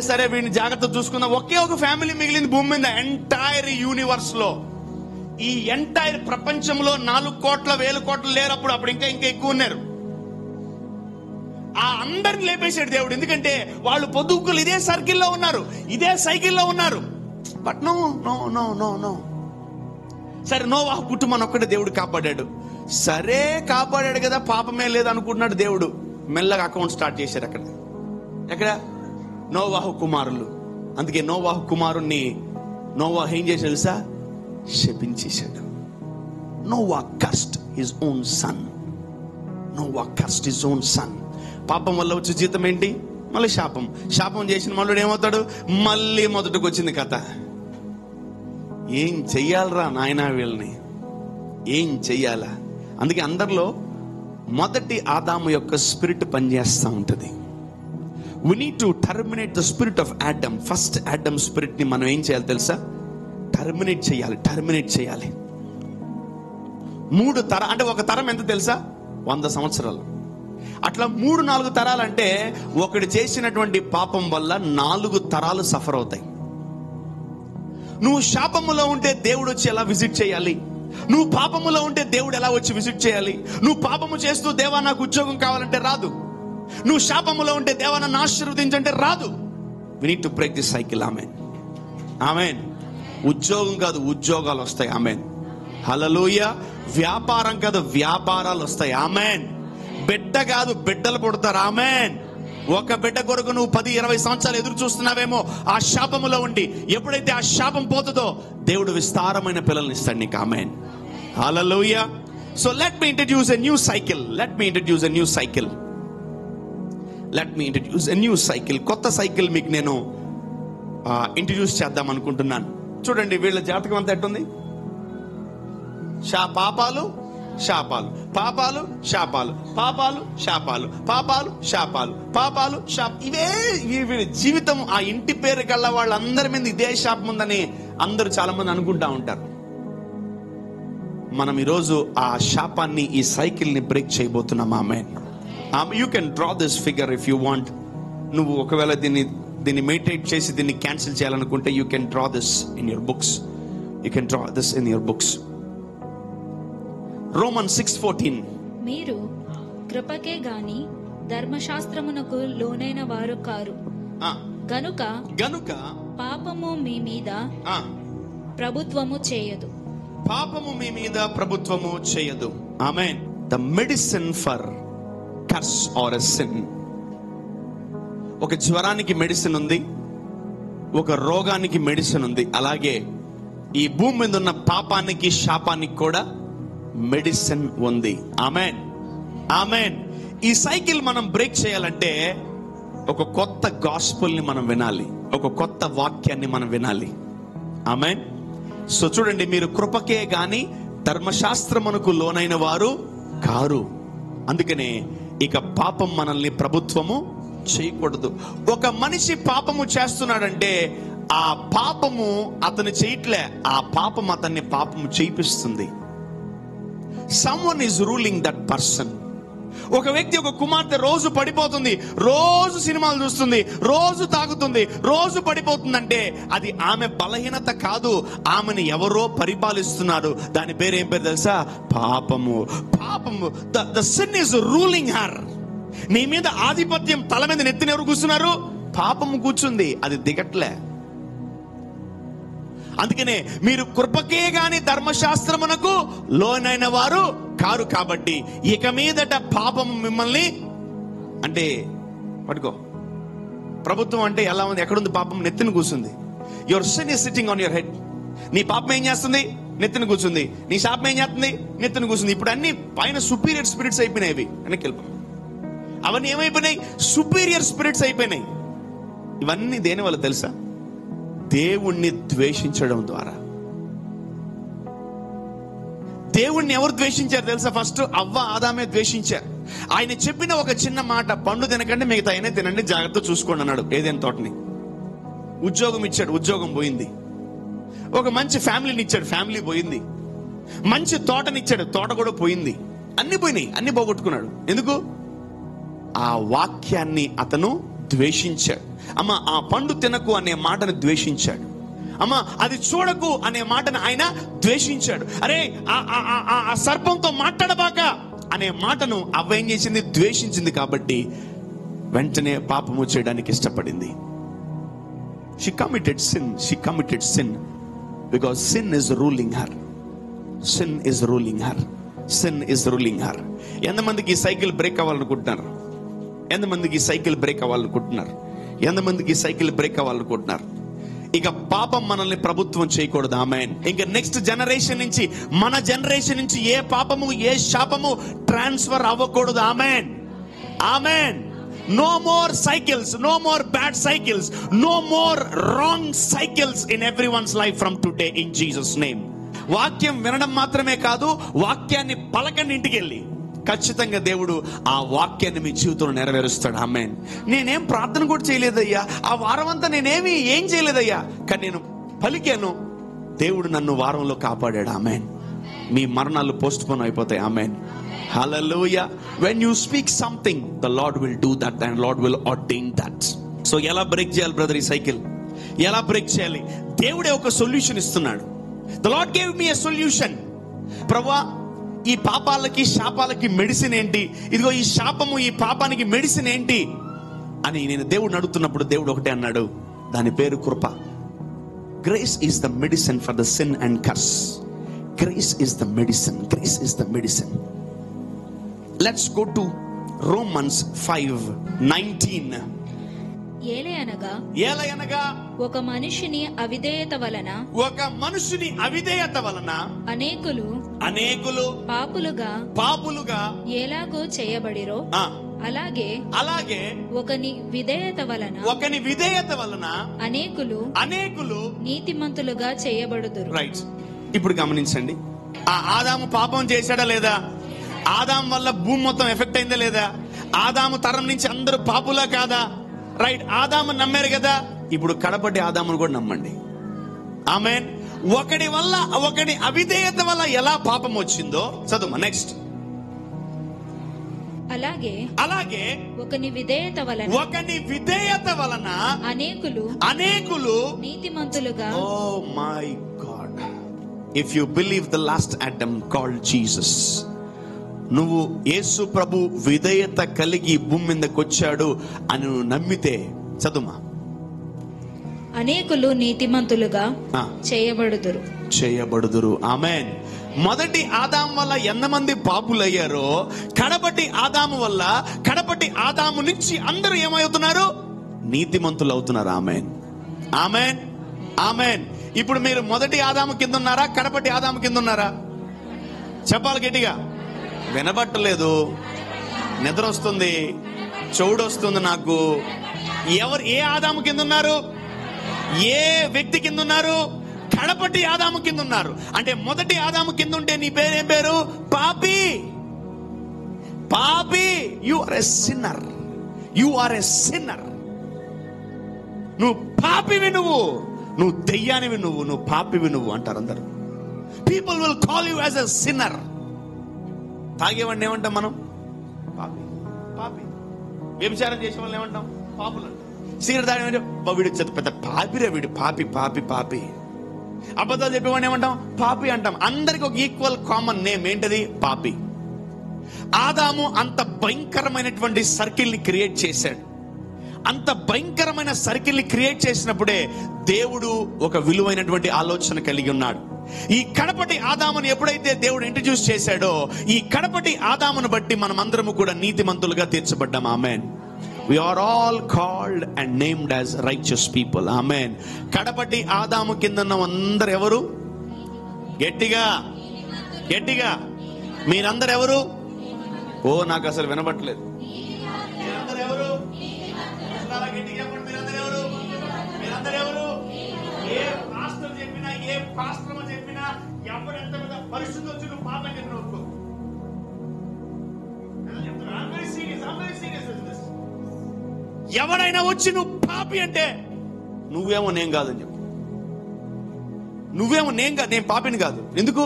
సరే వీడిని జాగ్రత్త చూసుకుందాం. ఒకే ఒక ఫ్యామిలీ మిగిలింది భూమి మీద. ఎంటైర్ యూనివర్స్ లో, ఈ ఎంటైర్ ప్రపంచంలో 4 కోట్ల 1000 కోట్లు లేరు. అప్పుడు ఇంకా ఎక్కువ ఉన్నారు. ఆ అందరిని లేపేశాడు దేవుడు. ఎందుకంటే వాళ్ళు పొద్దుకులు ఇదే సర్కిల్లో ఉన్నారు, ఇదే సైకిల్లో ఉన్నారు. But no no no no no సరే, నోవాహు కుటుంబాన్ని ఒక్కడే దేవుడు కాపాడాడు. సరే కాపాడాడు కదా, పాపమే లేదు అనుకుంటున్నాడు దేవుడు. మెల్లగా అకౌంట్ స్టార్ట్ చేశారు ఎక్కడ? నోవాహు కుమారులు. అందుకే నోవాహు కుమారుణ్ణి నోవాహు ఏం చేశాడు తెలుసా? శపించేశాడు. Noah cursed his own son. Noah cursed his own son. పాపం వల్ల వచ్చే జీతం ఏంటి? మళ్ళీ శాపం. శాపం చేసిన మళ్ళీ ఏమవుతాడు? మళ్ళీ మొదటికి వచ్చింది కథ. ఏం చెయ్యాలరా నాయనా వీళ్ళని, ఏం చెయ్యాలా? అందుకే అందరిలో మొదటి ఆదాము యొక్క స్పిరిట్ పనిచేస్తూ ఉంటుంది. We need to terminate the spirit of Adam. First Adam spirit ని మనం ఏం చేయాలి తెలుసా? టర్మినేట్ చేయాలి. 3 తరం అంటే, ఒక తరం ఎంత తెలుసా? 100 సంవత్సరాలు. అట్లా 3-4 తరాలంటే ఒకటి చేసినటువంటి పాపం వల్ల 4 తరాలు సఫర్ అవుతాయి. నువ్వు శాపములో ఉంటే దేవుడు వచ్చి ఎలా విజిట్ చేయాలి? నువ్వు పాపములో ఉంటే దేవుడు ఎలా వచ్చి విజిట్ చేయాలి? నువ్వు పాపము చేస్తూ దేవా నాకు ఉద్యోగం కావాలంటే రాదు. నువ్వు శాపములో ఉంటే దేవా నన్ను ఆశీర్వదించంటే రాదు. We need to break this cycle. Amen, amen. ఉద్యోగం కాదు, ఉద్యోగాలు వస్తాయి. ఆమేన్, హల్లెలూయా. వ్యాపారం కాదు, వ్యాపారాలు వస్తాయి. ఆమేన్. బిడ్డ కాదు, బిడ్డలు పుడతారు. ఆమేన్. ఒక బిడ్డ కొరకు నువ్వు 10-20 సంవత్సరాలు ఎదురు చూస్తున్నావేమో ఆ శాపములో ఉండి. ఎప్పుడైతే ఆ శాపం పోతుందో దేవుడు విస్తారమైన పిల్లల్ని ఇస్తాడు నీకు. Amen, hallelujah. So let me introduce a new cycle. కొత్త సైకిల్ మీకు నేను ఇంట్రడ్యూస్ చేద్దాం అనుకుంటున్నాను. చూడండి, వీళ్ళ జాతకం అంతా ఎట్టుంది? పాపాలు శాపాలు, పాపాలు శాపాలు, పాపాలు శాపాలు, పాపాలు శాపాలు, పాపాలు ఇవే వీళ్ళ జీవితం. ఆ ఇంటి పేరు కల్లా వాళ్ళందరి మీద ఇదే శాపం ఉందని అందరూ చాలా మంది అనుకుంటా ఉంటారు. మనం ఈరోజు ఆ శాపాన్ని, ఈ సైకిల్ ని బ్రేక్ చేయబోతున్నాం. Amen. You can draw this figure if you want. నువ్వు ఒకవేళ దీన్ని మెడిటేట్ చేసి దీన్ని క్యాన్సిల్ చేయాలనుకుంటే you can draw this in your books. Romans 6:14. మీరు కృపకే గాని ధర్మశాస్త్రమునకు లోనైన వారు కారు గనుక పాపము మీ మీద ప్రభుత్వము చేయదు. ఆమేన్. The medicine for curse or a sin. ఒక జ్వరానికి మెడిసిన్ ఉంది, ఒక రోగానికి మెడిసిన్ ఉంది. అలాగే ఈ భూమి మీద ఉన్న పాపానికి, శాపానికి కూడా మెడిసిన్ ఉంది. ఆమేన్, ఆమేన్. ఈ సైకిల్ మనం బ్రేక్ చేయాలంటే ఒక కొత్త గాస్పుల్ ని మనం వినాలి, ఒక కొత్త వాక్యాన్ని మనం వినాలి. ఆమేన్. సో చూడండి, మీరు కృపకే గాని ధర్మశాస్త్రమునకు లోనైన వారు కారు. అందుకనే ఇక పాపం మనల్ని ప్రభుత్వము చేయకూడదు. ఒక మనిషి పాపము చేస్తున్నాడంటే ఆ పాపము అతను చేయట్లే, ఆ పాపం అతన్ని పాపము చేయిస్తుంది. Someone is ruling that person. ఒక వ్యక్తి, ఒక కుమార్తె రోజు పడిపోతుంది, రోజు సినిమాలు చూస్తుంది, రోజు తాగుతుంది, రోజు పడిపోతుందంటే అది ఆమె బలహీనత కాదు, ఆమెను ఎవరో పరిపాలిస్తున్నారు. దాని పేరు ఏం పేరు తెలుసా? పాపము. The sin is ruling her. నీ మీద ఆధిపత్యం, తల మీద నెత్తిన ఎవరు కూర్చున్నారు? పాపము కూర్చుంది, అది దిగట్లే. అందుకనే మీరు కృపకే గాని ధర్మశాస్త్రమునకు లోనైన వారు కారు. కాబట్టి ఇక మీదట పాపము మిమ్మల్ని, అంటే పట్టుకో, ప్రభుత్వం అంటే ఎలా ఉంది? ఎక్కడుంది పాపం? నెత్తిన కూర్చుంది. Your sin is sitting on your head. నీ పాపం ఏం చేస్తుంది? నెత్తిన కూర్చుంది. నీ శాపం ఏం చేస్తుంది? నెత్తిన కూర్చుంది. ఇప్పుడు అన్ని పైన సుపీరియర్ స్పిరిట్స్ అయిపోయినాయి. వెనక్కి వెళ్ళిపోయి అవన్నీ ఏమైపోయినాయి? సుపీరియర్ స్పిరిట్స్ అయిపోయినాయి. ఇవన్నీ దేని వల్ల తెలుసా? దేవుణ్ణి ద్వేషించడం ద్వారా. దేవుణ్ణి ఎవరు ద్వేషించారు తెలుసా? ఫస్ట్ అవ్వ, ఆదామే ద్వేషించారు. ఆయన చెప్పిన ఒక చిన్న మాట, పండు తినకండి, మిగతా అయినా తినండి, జాగ్రత్త చూసుకోండి అన్నాడు. ఏదైనా తోటని. ఉద్యోగం ఇచ్చాడు, ఉద్యోగం పోయింది. ఒక మంచి ఫ్యామిలీని ఇచ్చాడు, ఫ్యామిలీ పోయింది. మంచి తోటనిచ్చాడు, తోట కూడా పోయింది. అన్ని పోయినాయి, అన్ని పోగొట్టుకున్నాడు. ఎందుకు? ఆ వాక్యాన్ని అతను ద్వేషించాడు. అమ్మ, ఆ పండు తినకు అనే మాటను ద్వేషించాడు. అమ్మ, అది చూడకు అనే మాటను ఆయన ద్వేషించాడు. అరే, ఆ సర్పంతో మాట్లాడబాక అనే మాటను అవ్వ ఏం చేసింది? ద్వేషించింది. కాబట్టి వెంటనే పాపము చేయడానికి ఇష్టపడింది. She committed sin because sin is ruling her. ఎంతమందికి ఈ సైకిల్ బ్రేక్ అవ్వాలనుకుంటున్నారు? ఇక పాపం మనల్ని ప్రభుత్వం చేయకూడదు. ఆమేన్. ఇంకా నెక్స్ట్ జనరేషన్ నుంచి, మన జనరేషన్ నుంచి ఏ పాపము, ఏ శాపము ట్రాన్స్ఫర్ అవ్వకూడదు. ఆమేన్, ఆమేన్. No more cycles, no more bad cycles, no more wrong cycles in everyone's life from today in Jesus name. వాక్యం వినడం మాత్రమే కాదు, వాక్యాన్ని పలకండి ఇంటికి వెళ్ళి. ఖచ్చితంగా దేవుడు ఆ వాక్యాన్ని మీ జీవితంలో నెరవేరుస్తాడు. ఆమేన్. నేనేం ప్రార్థన కూడా చేయలేదయ్యా, ఆ వారం అంతా ఏం చేయలేదయ్యా, కానీ నేను పలికాను, దేవుడు నన్ను వారంలో కాపాడాడు. ఆమేన్. మీ మరణాలు పోస్ట్ పోన్ అయిపోతాయి. ఆమేన్. Hallelujah. When you speak something, the Lord will do that and Lord will ordain that. So ఎలా బ్రేక్ చేయాలి బ్రదర్ ఈ సైకిల్? ఎలా బ్రేక్ చేయాలి? దేవుడే ఒక సొల్యూషన్ ఇస్తున్నాడు. The Lord gave me a solution. ప్రభువా, ఈ పాపాలకి శాపాలకి మెడిసిన్ ఏంటి? ఇదిగో ఈ శాపము ఈ పాపానికి మెడిసిన్ ఏంటి అని నేను దేవుడిని అడుగుతున్నప్పుడు దేవుడు ఒకటే అన్నాడు, దాని పేరు కృప. Grace is the medicine for the sin and curse. Grace is the medicine. Grace is the medicine. Let's go to Romans 5:19. ఏలయనగా ఒక మనిషిని అవిధేయత వలన అనేకులు పాపులుగా ఎలాగో చేయబడిరో, అలాగే ఒకని విధేయత వలన అనేకులు నీతిమంతులుగా చేయబడుదురు. రైట్. ఇప్పుడు గమనించండి, ఆ ఆదాము పాపం చేశాడా లేదా? ఆదాము వల్ల భూమి మొత్తం ఎఫెక్ట్ అయిందా లేదా? ఆదాము తరం నుంచి అందరూ పాపులా కాదా? రైట్. ఆదాము నమ్మారు కదా, ఇప్పుడు కడపటి ఆదామును కూడా నమ్మండి. ఆమేన్. ఒకడి అవిధేయత వల్ల ఎలా పాపం వచ్చిందో చదువు. నెక్స్ట్. అలాగే ఒకని విధేయత వలన అనేకులు నీతిమంతులుగా. Oh my God. If you believe the last Adam called Jesus, నువ్వు యేసు ప్రభు విధేయత కలిగి భూమి మీదకి వచ్చాడు అని నువ్వు నమ్మితే చదుమా, అనేకులు నీతిమంతులుగా చేయబడుదురు. ఆమేన్. మొదటి ఆదాము వల్ల ఎంతమంది పాపులయ్యారో, కడపటి ఆదాము నుంచి అందరూ ఏమవుతున్నారు? నీతిమంతులు అవుతున్నారు. ఆమేన్. ఆమేన్. ఆమేన్. ఇప్పుడు మీరు మొదటి ఆదాము కింద ఉన్నారా, కడపటి ఆదాము కింద ఉన్నారా? చెప్పాలి గట్టిగా. వినబట్టలేదు, నిద్ర వస్తుంది, చెవుడు వస్తుంది నాకు. ఏ ఆదాము కింద ఉన్నారు? ఏ వ్యక్తి కింద ఉన్నారు? కడపటి ఆదాము కింద ఉన్నారు. అంటే మొదటి ఆదాము కింద ఉంటే నీ పేరేం పేరు? పాపి. You are a sinner. నువ్వు పాపివి, నువ్వు దెయ్యానివి, నువ్వు పాపివి అంటారు అందరు. People will call you as a sinner. తాగేవాడిని ఏమంటాం మనం? పాపి. వ్యభిచారం చేసే వాళ్ళని ఏమంటాం? పాపులు అంటాం. సిగరెట్ తాగేవాడు వీడు పెద్ద పాపిరే, వీడు పాపి. అబద్ధాలు చెప్పేవాడిని ఏమంటాం? పాపి అంటాం. అందరికి ఒక ఈక్వల్ కామన్ నేమ్ ఏంటది? పాపి. ఆదాము అంత భయంకరమైనటువంటి సర్కిల్ ని క్రియేట్ చేశాడు. అంత భయంకరమైన సర్కిల్ ని క్రియేట్ చేసినప్పుడే దేవుడు ఒక విలువైనటువంటి ఆలోచన కలిగి ఉన్నాడు. ఈ కడపటి ఆదామును ఎప్పుడైతే దేవుడు ఇంట్రడ్యూస్ చేశాడో, ఈ కడపటి ఆదామును బట్టి మనం అందరము కూడా నీతిమంతులుగా తీర్చబడ్డాం. ఆమేన్. We are all called and named as righteous people. Amen. కడపటి ఆదాము కింద ఉన్న అందరు ఎవరు? గట్టిగా మీరందరు ఎవరు? ఓ నాకు అసలు వినబట్టలేదు. మీరందరు ఎవరు? మీరందరు ఎవరు? ఏ పాస్టర్ చెప్పినా, ఏ పాస్టర్ చెప్పినా, ఎవరు ఎంత పరిస్థితి వచ్చి నువ్వు పాపం చెప్పిన ఒప్పుకో. ఎవరైనా వచ్చి నువ్వు పాపి అంటే నువ్వేమో నేను కాదని చెప్పు. నేను పాపిని కాదు. ఎందుకు?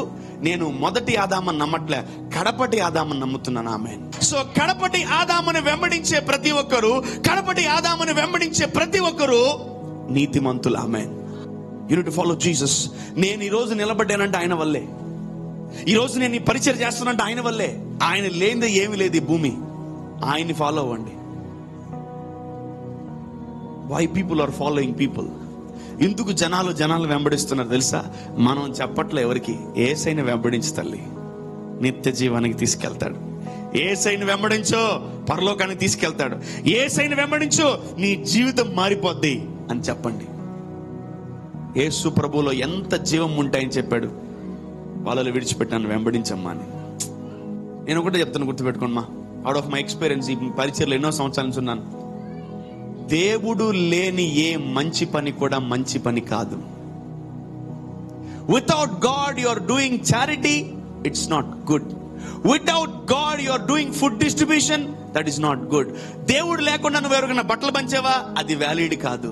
నేను మొదటి ఆదామని నమ్మట్లే, కడపటి ఆదామని నమ్ముతున్నాను. ఆమేన్. సో కడపటి ఆదాముని వెంబడించే ప్రతి ఒక్కరు నీతిమంతులు. Amen. You need to follow Jesus. నేను ఈ రోజు నిలబడ్డానంటే ఆయన వల్లే. ఈ రోజు నేను ఈ పరిచయం చేస్తానంటే ఆయన వల్లే. ఆయన లేనిదే ఏమీ లేదు ఈ భూమి. ఆయన్ని ఫాలో అవ్వండి. Why people are following people? ఎందుకు జనాలు వెంబడిస్తున్నారు తెలుసా? మనం చెప్పట్లే ఎవరికి. యేసయ్యని వెంబడించు తల్లి, నిత్య జీవానికి తీసుకెళ్తాడు. యేసయ్యని వెంబడించో, పరలోకానికి తీసుకెళ్తాడు. యేసయ్యని వెంబడించో, నీ జీవితం మారిపోద్ది అని చెప్పండి. యేసు ప్రభువులో ఎంత జీవం ఉంటాయని చెప్పాడు. వాళ్ళలో విడిచిపెట్టాను, వెంబడించమ్మా అని. నేను ఒకటే చెప్తాను, గుర్తుపెట్టుకోమ్మా. అవుట్ ఆఫ్ మై ఎక్స్పీరియన్స్, ఈ పరిచయలో ఎన్నో సంవత్సరాల నుంచి ఉన్నాను. దేవుడు లేని ఏ మంచి పని కూడా మంచి పని కాదు. Without God you are doing charity, it's not good. Without God you are doing food distribution, that is not good. దేవుడు లేకుండా నువ్వు ఎవరికైనా బట్టలు పంచావా, అది వ్యాలిడ్ కాదు.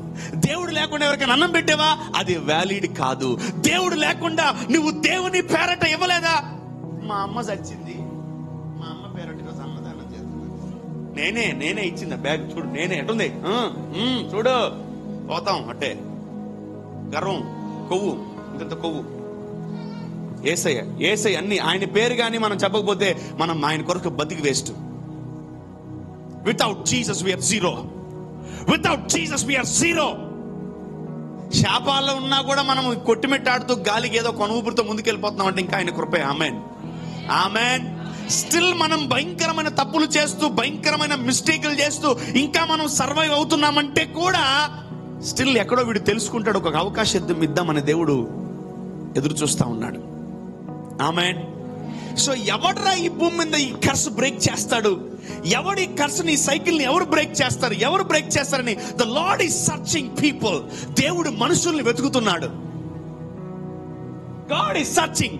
దేవుడు లేకుండా ఎవరికైనా అన్నం పెట్టావా, అది వ్యాలిడ్ కాదు. దేవుడు లేకుండా నువ్వు దేవుని పేరట ఇవ్వలేదా, మా అమ్మ చచ్చింది, మా అమ్మ పేరట ఈరోజు అన్నదానం చేస్తున్నా, నేనే ఇచ్చింది బ్యాగ్ చూడు, నేనే ఎటుంది చూడు, పోతాం అంటే గర్వం, కొవ్వు, ఇంత కొవ్వు. ఏసయ్య అన్ని ఆయన పేరు గాని మనం చెప్పకపోతే మనం ఆయన కొరకు బతికి waste. Without Jesus we are zero. Without Jesus we are zero. శాపాల్లో ఉన్నా కూడా మనం కొట్టిమెట్టాడుతూ గాలికి ఏదో కొనుగుపురితో ముందుకెళ్ళిపోతున్నాం అంటే ఇంకా ఆయన కృపే. Amen, amen. స్టిల్ మనం భయంకరమైన తప్పులు చేస్తూ, భయంకరమైన మిస్టేకులు చేస్తూ ఇంకా మనం సర్వైవ్ అవుతున్నామంటే కూడా స్టిల్ ఎక్కడో వీడు తెలుసుకుంటాడు, ఒక అవకాశం ఇద్దామని దేవుడు ఎదురు చూస్తా ఉన్నాడు. ఆమెన్. సో ఎవడ్రా ఈ భూమి మీద ఈ కర్స్ బ్రేక్ చేస్తాడు, ఎవడు ఈ కర్స్ ని సైకిల్ ని ఎవరు బ్రేక్ చేస్తారు, ఎవరు బ్రేక్ చేస్తారని the lord is searching people. దేవుడు మనుషుల్ని వెతుకుతున్నాడు. God is searching.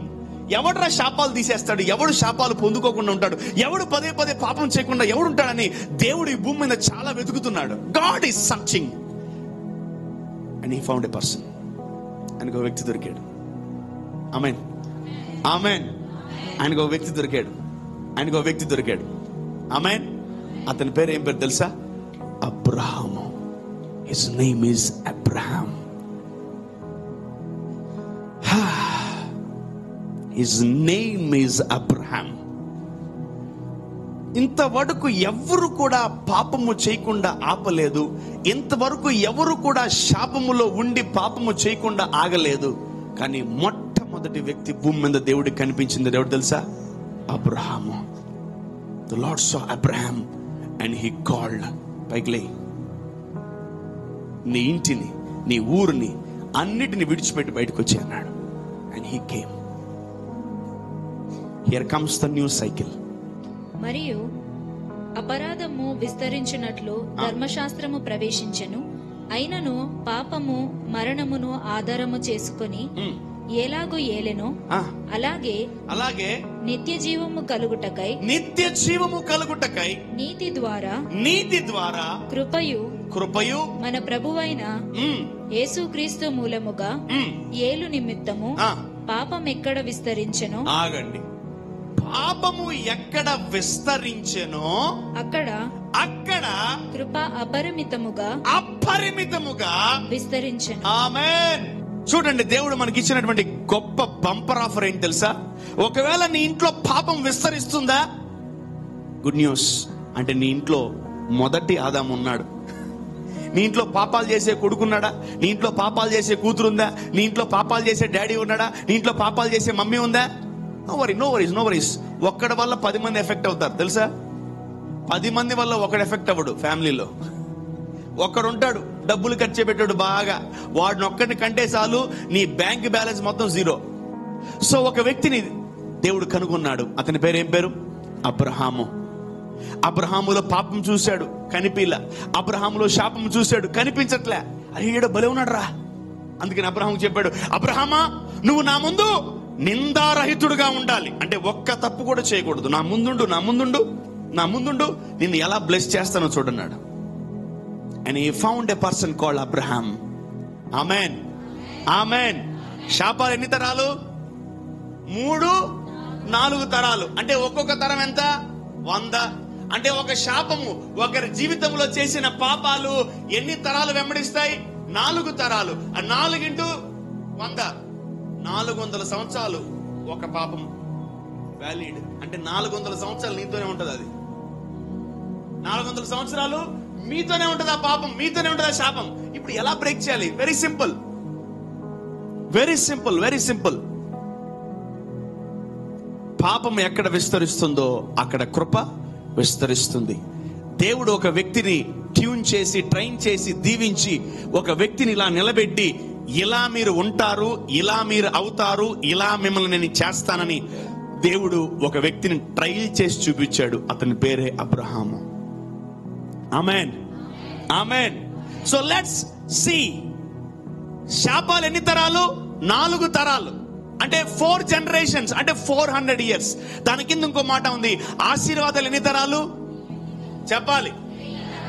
ఎవడ్రా శాపాలు తీసేస్తాడు, ఎవడు శాపాలు పొందుకోకుండా ఉంటాడు, ఎవడు పదే పదే పాపం చేయకుండా ఎవడు ఉంటాడని దేవుడు ఈ భూమి మీద చాలా వెతుకుతున్నాడు. God is searching and he found a person. ఆయనకు ఒక వ్యక్తి దొరికాడు. Amen, amen. ఆయనకు ఒక వ్యక్తి దొరికాడు, ఆయనకు ఒక వ్యక్తి దొరికాడు. ఆమెన్. అతని పేరు ఏం పేరు తెలుసా? Abraham. His name is Abraham. His name is Abraham. ఇంతవరకు ఎవరు కూడా పాపము చేయకుండా ఆపలేదు. ఇంతవరకు ఎవరు కూడా శాపములో ఉండి పాపము చేయకుండా ఆగలేదు. కానీ మొట్టమొదటి వ్యక్తి భూమి మీద దేవుడికి కనిపించింది ఎవరు తెలుసా? Abraham. The Lord saw Abraham and he called. పైకిలే, నీ ఇంటిని, నీ ఊరిని, అన్నిటిని విడిచిపెట్టి బయటకు వచ్చి అన్నాడు. And he came. Here comes the new cycle. మరియు అపరాధము విస్తరించినట్లు ధర్మశాస్త్రము ప్రవేశించెను. అయినను పాపము మరణమును ఆధారము చేసుకొని ఎలాగో ఏలెనో అలాగే నిత్య జీవము కలుగుటకై నీతి ద్వారా కృపయు మన ప్రభువైన యేసుక్రీస్తు మూలముగా ఏలు నిమిత్తము పాపం ఎక్కడ విస్తరించెనో, ఆగండి, పాపము ఎక్కడ విస్తరించెనో అక్కడ కృప అపరిమితముగా విస్తరించెను. ఆమేన్. చూడండి, దేవుడు మనకి ఇచ్చినటువంటి గొప్ప బంపర్ ఆఫర్ ఏంటి తెలుసా? ఒకవేళ నీ ఇంట్లో పాపం విస్తరిస్తుందా, గుడ్ న్యూస్. అంటే నీ ఇంట్లో మొదటి ఆదాము ఉన్నాడు. నీ ఇంట్లో పాపాలు చేసే కొడుకున్నాడా? నీ ఇంట్లో పాపాలు చేసే కూతురుందా? నీ ఇంట్లో పాపాలు చేసే డాడీ ఉన్నాడా? నీ ఇంట్లో పాపాలు చేసే మమ్మీ ఉందా? No worries. ఒక్కడి వల్ల 10 మంది ఎఫెక్ట్ అవుతారు తెలుసా? 10 మంది వల్ల ఒకడు ఎఫెక్ట్ అవ్వడు. ఫ్యామిలీలో ఒక్కడుంటాడు డబ్బులు ఖర్చు పెట్టాడు బాగా, వాడిని ఒక్కడిని కంటే చాలు నీ బ్యాంక్ బ్యాలెన్స్ మొత్తం జీరో. సో ఒక వ్యక్తిని దేవుడు కనుగొన్నాడు. అతని పేరు ఏం పేరు? అబ్రహాము. అబ్రహాములో పాపం చూశాడు, కనిపిలా. అబ్రహాములో శాపం చూశాడు, కనిపించట్లే. అయ్యేడు భలే ఉన్నాడు రా. అందుకని అబ్రహాము చెప్పాడు, అబ్రహామా, నువ్వు నా ముందు నిందారహితుడుగా ఉండాలి. అంటే ఒక్క తప్పు కూడా చేయకూడదు. నా ముందుండు, నిన్ను ఎలా బ్లెస్ చేస్తానో చూడన్నాడు. And he found a person called Abraham. Amen. Amen. శాపాలు ఎన్ని తరాలు? 3-4 తరాలు. అంటే ఒక్కొక్క తరం ఎంత? 100. అంటే ఒక శాపము ఒకరి జీవితంలో చేసిన పాపాలు ఎన్ని తరాలు వెంబడిస్తాయి? 4 తరాలు. 4 × 100 400 సంవత్సరాలు ఒక పాపం వ్యాలిడ్. అంటే 400 సంవత్సరాలు నీతోనే ఉంటది. అది 400 సంవత్సరాలు మీతోనే ఉంటది. ఆ పాపం మీతోనే ఉంటది, ఆ శాపం. ఇప్పుడు ఎలా బ్రేక్ చేయాలి? Very simple. పాపం ఎక్కడ విస్తరిస్తుందో అక్కడ కృప విస్తరిస్తుంది. దేవుడు ఒక వ్యక్తిని ట్యూన్ చేసి, ట్రైన్ చేసి, దీవించి ఒక వ్యక్తిని ఇలా నిలబెట్టి, ఇలా మీరు ఉంటారు, ఇలా మీరు అవుతారు, ఇలా మిమ్మల్ని నేను చేస్తానని దేవుడు ఒక వ్యక్తిని ట్రయల్ చేసి చూపించాడు. అతని పేరే అబ్రహాము. Amen, amen. So let's see. శాపాలు ఎన్ని తరాలు? 4 తరాలు, అంటే 4 generations, అంటే 400 years. దాని కింద ఇంకో మాట ఉంది, ఆశీర్వాదాలు ఎన్ని తరాలు చెప్పాలి?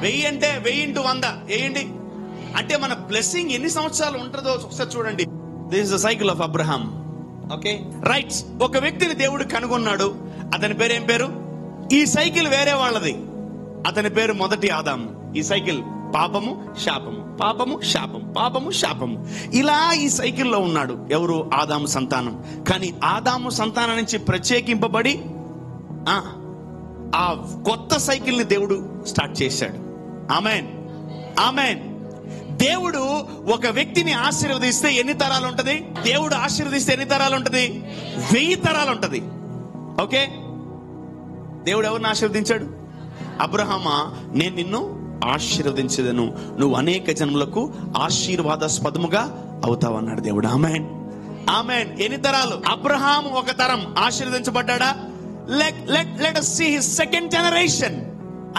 1000 అంటే 1000 into 100 వేయండి. అంటే మన బ్లెస్సింగ్ ఎన్ని సంవత్సరాలు ఉంటుందో ఒకసారి చూడండి. This is the cycle of Abraham. Okay, right. ఒక వ్యక్తిని దేవుడు కనుగొన్నాడు. అతని పేరు ఏం పేరు? ఈ సైకిల్ వేరే వాళ్ళది. అతని పేరు మొదటి ఆదాము. ఈ సైకిల్ పాపము శాపము, పాపము శాపం, పాపము శాపము, ఇలా ఈ సైకిల్లో ఉన్నాడు. ఎవరు? ఆదాము సంతానం. కానీ ఆదాము సంతానం నుంచి ప్రత్యేకింపబడి ఆ కొత్త సైకిల్ ని దేవుడు స్టార్ట్ చేశాడు. ఆమేన్, ఆమేన్. దేవుడు ఒక వ్యక్తిని ఆశీర్వదిస్తే ఎన్ని తరాలు ఉంటది? దేవుడు ఆశీర్వదిస్తే ఎన్ని తరాలు ఉంటది? 1000 తరాలు ఉంటది. ఓకే, దేవుడు ఎవరిని ఆశీర్వదించాడు? అబ్రహామా, నేను నిన్ను ఆశీర్వదించదను, నువ్వు అనేక జన్మలకు ఆశీర్వాదాస్పదముగా అవుతావు అన్నాడు దేవుడు. ఆమేన్, ఆమేన్. ఎన్ని తరాలు? అబ్రహాం ఒక తరం ఆశీర్వదించబడ్డా. Let us see his second generation.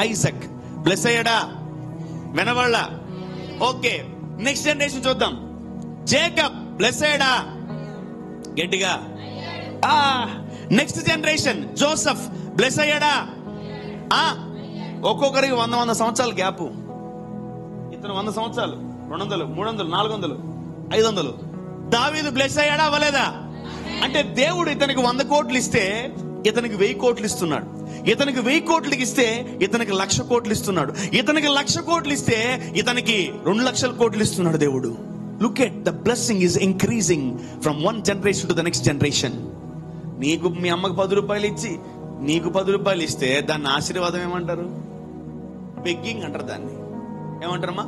Isaac bless అయ్యాడా? వినవాళ్ళ? ఓకే, నెక్స్ట్ జనరేషన్ చూద్దాం. జేకబ్ బ్లెస్ అయ్యాడా? గట్టిగా. నెక్స్ట్ జనరేషన్ జోసెఫ్ బ్లెస్ అయ్యాడా? ఒక్కొక్కరికి 100 సంవత్సరాల గ్యాప్. ఇతను 100 సంవత్సరాలు, 200, 300, 400, 500. దావీదు బ్లెస్ అయ్యాడా అవ్వలేదా? అంటే దేవుడు ఇతనికి 100 కోట్లు ఇస్తే ఇతనికి 1000 కోట్లు ఇస్తున్నాడు. ఇతనికి 1000 కోట్లు ఇస్తే ఇతనికి 1,00,000 కోట్లు ఇస్తున్నాడు. ఇతనికి 1,00,000 కోట్లు ఇస్తే ఇతనికి 2,00,000 కోట్లు ఇస్తున్నాడు దేవుడు. Look at the blessing is increasing from 1 generation to the next generation. నీకు మీ అమ్మకు 10 రూపాయలు ఇచ్చి నీకు 10 రూపాయలు ఇస్తే దాన్ని ఆశీర్వాదం ఏమంటారు? బెగ్గింగ్ అంటారు దాన్ని. ఏమంటారమ్మా?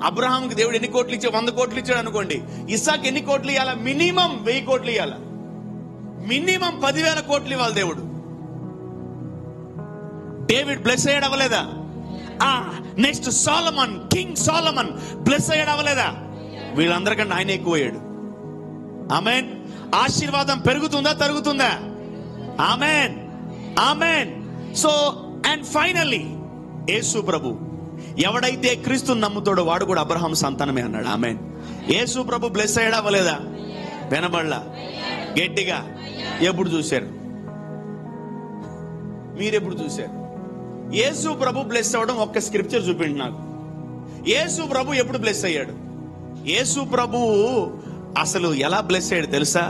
అబ్రహాంకి దేవుడు ఎన్ని కోట్లు ఇచ్చా? 100 కోట్లు ఇచ్చాడు అనుకోండి. ఇస్సాక్ ఎన్ని కోట్లు ఇవ్వాలా? మినిమం 1000 కోట్లు ఇవ్వాలా? మినిమం 10,000 కోట్లు ఇవ్వాలి దేవుడు. డేవిడ్ బ్లెస్ అయ్యాడు అవ్వలేదా? Next Solomon, king Solomon bless అయ్యాడు అవ్వలేదా? వీళ్ళందరికంటే ఆయన ఎక్కువ అయ్యాడు. ఆమేన్. ఆశీర్వాదం పెరుగుతుందా తరుగుతుందా? ఆమేన్, ఆమేన్. సో అండ్ ఫైనల్లీ యేసు ప్రభు, ఎవడైతే క్రీస్తుని నమ్ముతాడో వాడు కూడా అబ్రహాం సంతానమే అన్నాడు. ఆమేన్. యేసు ప్రభు బ్లెస్ అయ్యాడా అవ్వలేదా? వినబడలా? గట్టిగా. ఎప్పుడు చూశారు? మీరెప్పుడు చూశారు? యేసు ప్రభు బ్లెస్ అవ్వడం ఒక్క స్క్రిప్చర్ చూపిండి నాకు. యేసు ప్రభు ఎప్పుడు బ్లెస్ అయ్యాడు? యేసు ప్రభు అసలు ఎలా బ్లెస్ అయ్యాడు తెలుసా?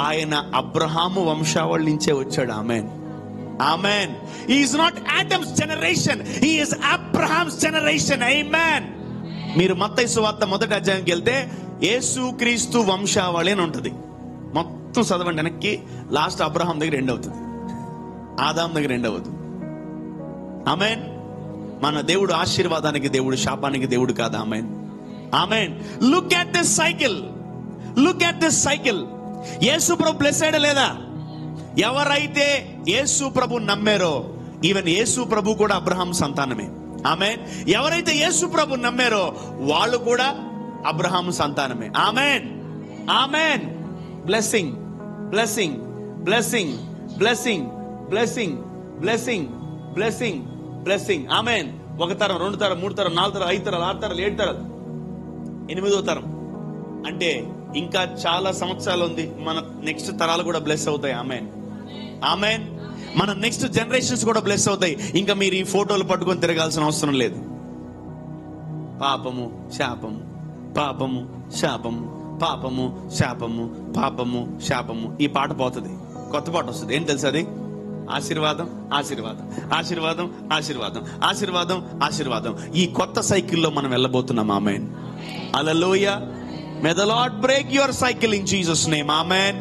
ఆయన అబ్రహాము వంశావళి నుంచే వచ్చాడు. ఆమేన్, ఆమేన్. He is not Adam's generation, he is Abraham's generation. Amen. మీరు మత్తయి సువార్త 1వ అధ్యాయంకి వెళ్తే యేసు క్రీస్తు వంశావళి అని ఉంటది. మొత్తం చదవండి వెనక్కి. లాస్ట్ అబ్రహాం దగ్గర ఎండ్ అవుతుంది, ఆదాం దగ్గర ఎండ్ అవుతుంది. ఆమేన్. మన దేవుడు ఆశీర్వాదానికి దేవుడు, శాపానికి దేవుడు కాదు. ఆమేన్, ఆమేన్. Look at this cycle, look at this cycle. యేసు ప్రభు బ్లెస్ అయ్యాడా లేదా? ఎవరైతే యేసు ప్రభు నమ్మారో, ఈవెన్ యేసు ప్రభు కూడా అబ్రహాం సంతానమే. ఆమేన్. ఎవరైతే యేసు ప్రభు నమ్మారో వాళ్ళు కూడా అబ్రహాం సంతానమే. ఆమేన్, ఆమేన్. Blessing, blessing, blessing, blessing, blessing, blessing, blessing, blessing. ఆమేన్. 1 తరం, 2 తరం, 3 తరం, 4 తరం, 5 తరాలు, 6 తరాలు, 7 తరాలు, 8వ తరం. అంటే ఇంకా చాలా సంవత్సరాలు ఉంది. మన నెక్స్ట్ తరాలు కూడా బ్లెస్ అవుతాయి. ఆమేన్, ఆమేన్. మన నెక్స్ట్ జనరేషన్స్ కూడా బ్లెస్ అవుతాయి. ఇంకా మీరు ఈ ఫోటోలు పట్టుకొని తిరగాల్సిన అవసరం లేదు. పాపము శాపము, పాపము శాపము, పాపము శాపము, పాపము శాపము. ఈ పాట పోతుంది, కొత్త పాట వస్తుంది. ఏం తెలుసు అది? ఆశీర్వాదం, ఆశీర్వాదం, ఆశీర్వాదం, ఆశీర్వాదం, ఆశీర్వాదం, ఆశీర్వాదం. ఈ కొత్త సైకిల్లో మనం వెళ్ళబోతున్నాం. ఆమేన్, హల్లెలూయా. May the Lord break your cycle in Jesus name. Amen.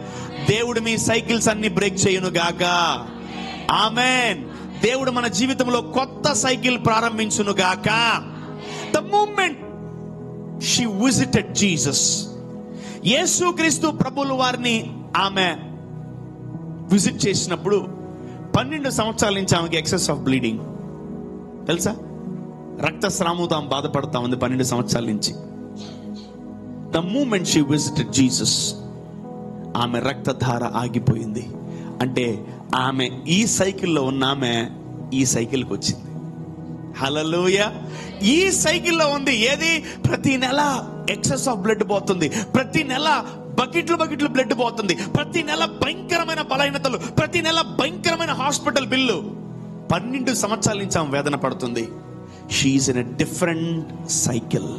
దేవుడు మీ సైకిల్స్ అన్ని బ్రేక్ చేయును గాక. ఆమేన్. దేవుడు మన జీవితంలో కొత్త సైకిల్ ప్రారంభించును గాక. The moment she visited Jesus, యేసుక్రీస్తు ప్రభువుల వారిని ఆమె విజిట్ చేసినప్పుడు 12 సంవత్సరాల నుంచి ఆమెకి ఎక్సెస్ ఆఫ్ బ్లీడింగ్. తెలుసా? రక్తస్రావంతో ఆమె బాధపడతా ఉంది 12 సంవత్సరాల నుంచి. The moment she visited Jesus, ఆమె రక్తధార ఆగిపోయింది. అంటే ఆమె ఈ సైకిల్లో ఉన్న ఆమె ఈ సైకిల్కి వచ్చింది. హల్లెలూయా. ఈ సైకిల్లో ఉంది. ఏది? ప్రతి నెల ఎక్సెస్ ఆఫ్ బ్లడ్ పోతుంది, ప్రతి నెల బకెట్లు బ్లడ్ పోతుంది, ప్రతి నెల భయంకరమైన బలహీనతలు, ప్రతి నెల భయంకరమైన హాస్పిటల్ బిల్లు. 12 సంవత్సరాల నుంచి ఆమె వేదన పడుతుంది. She is in a different cycle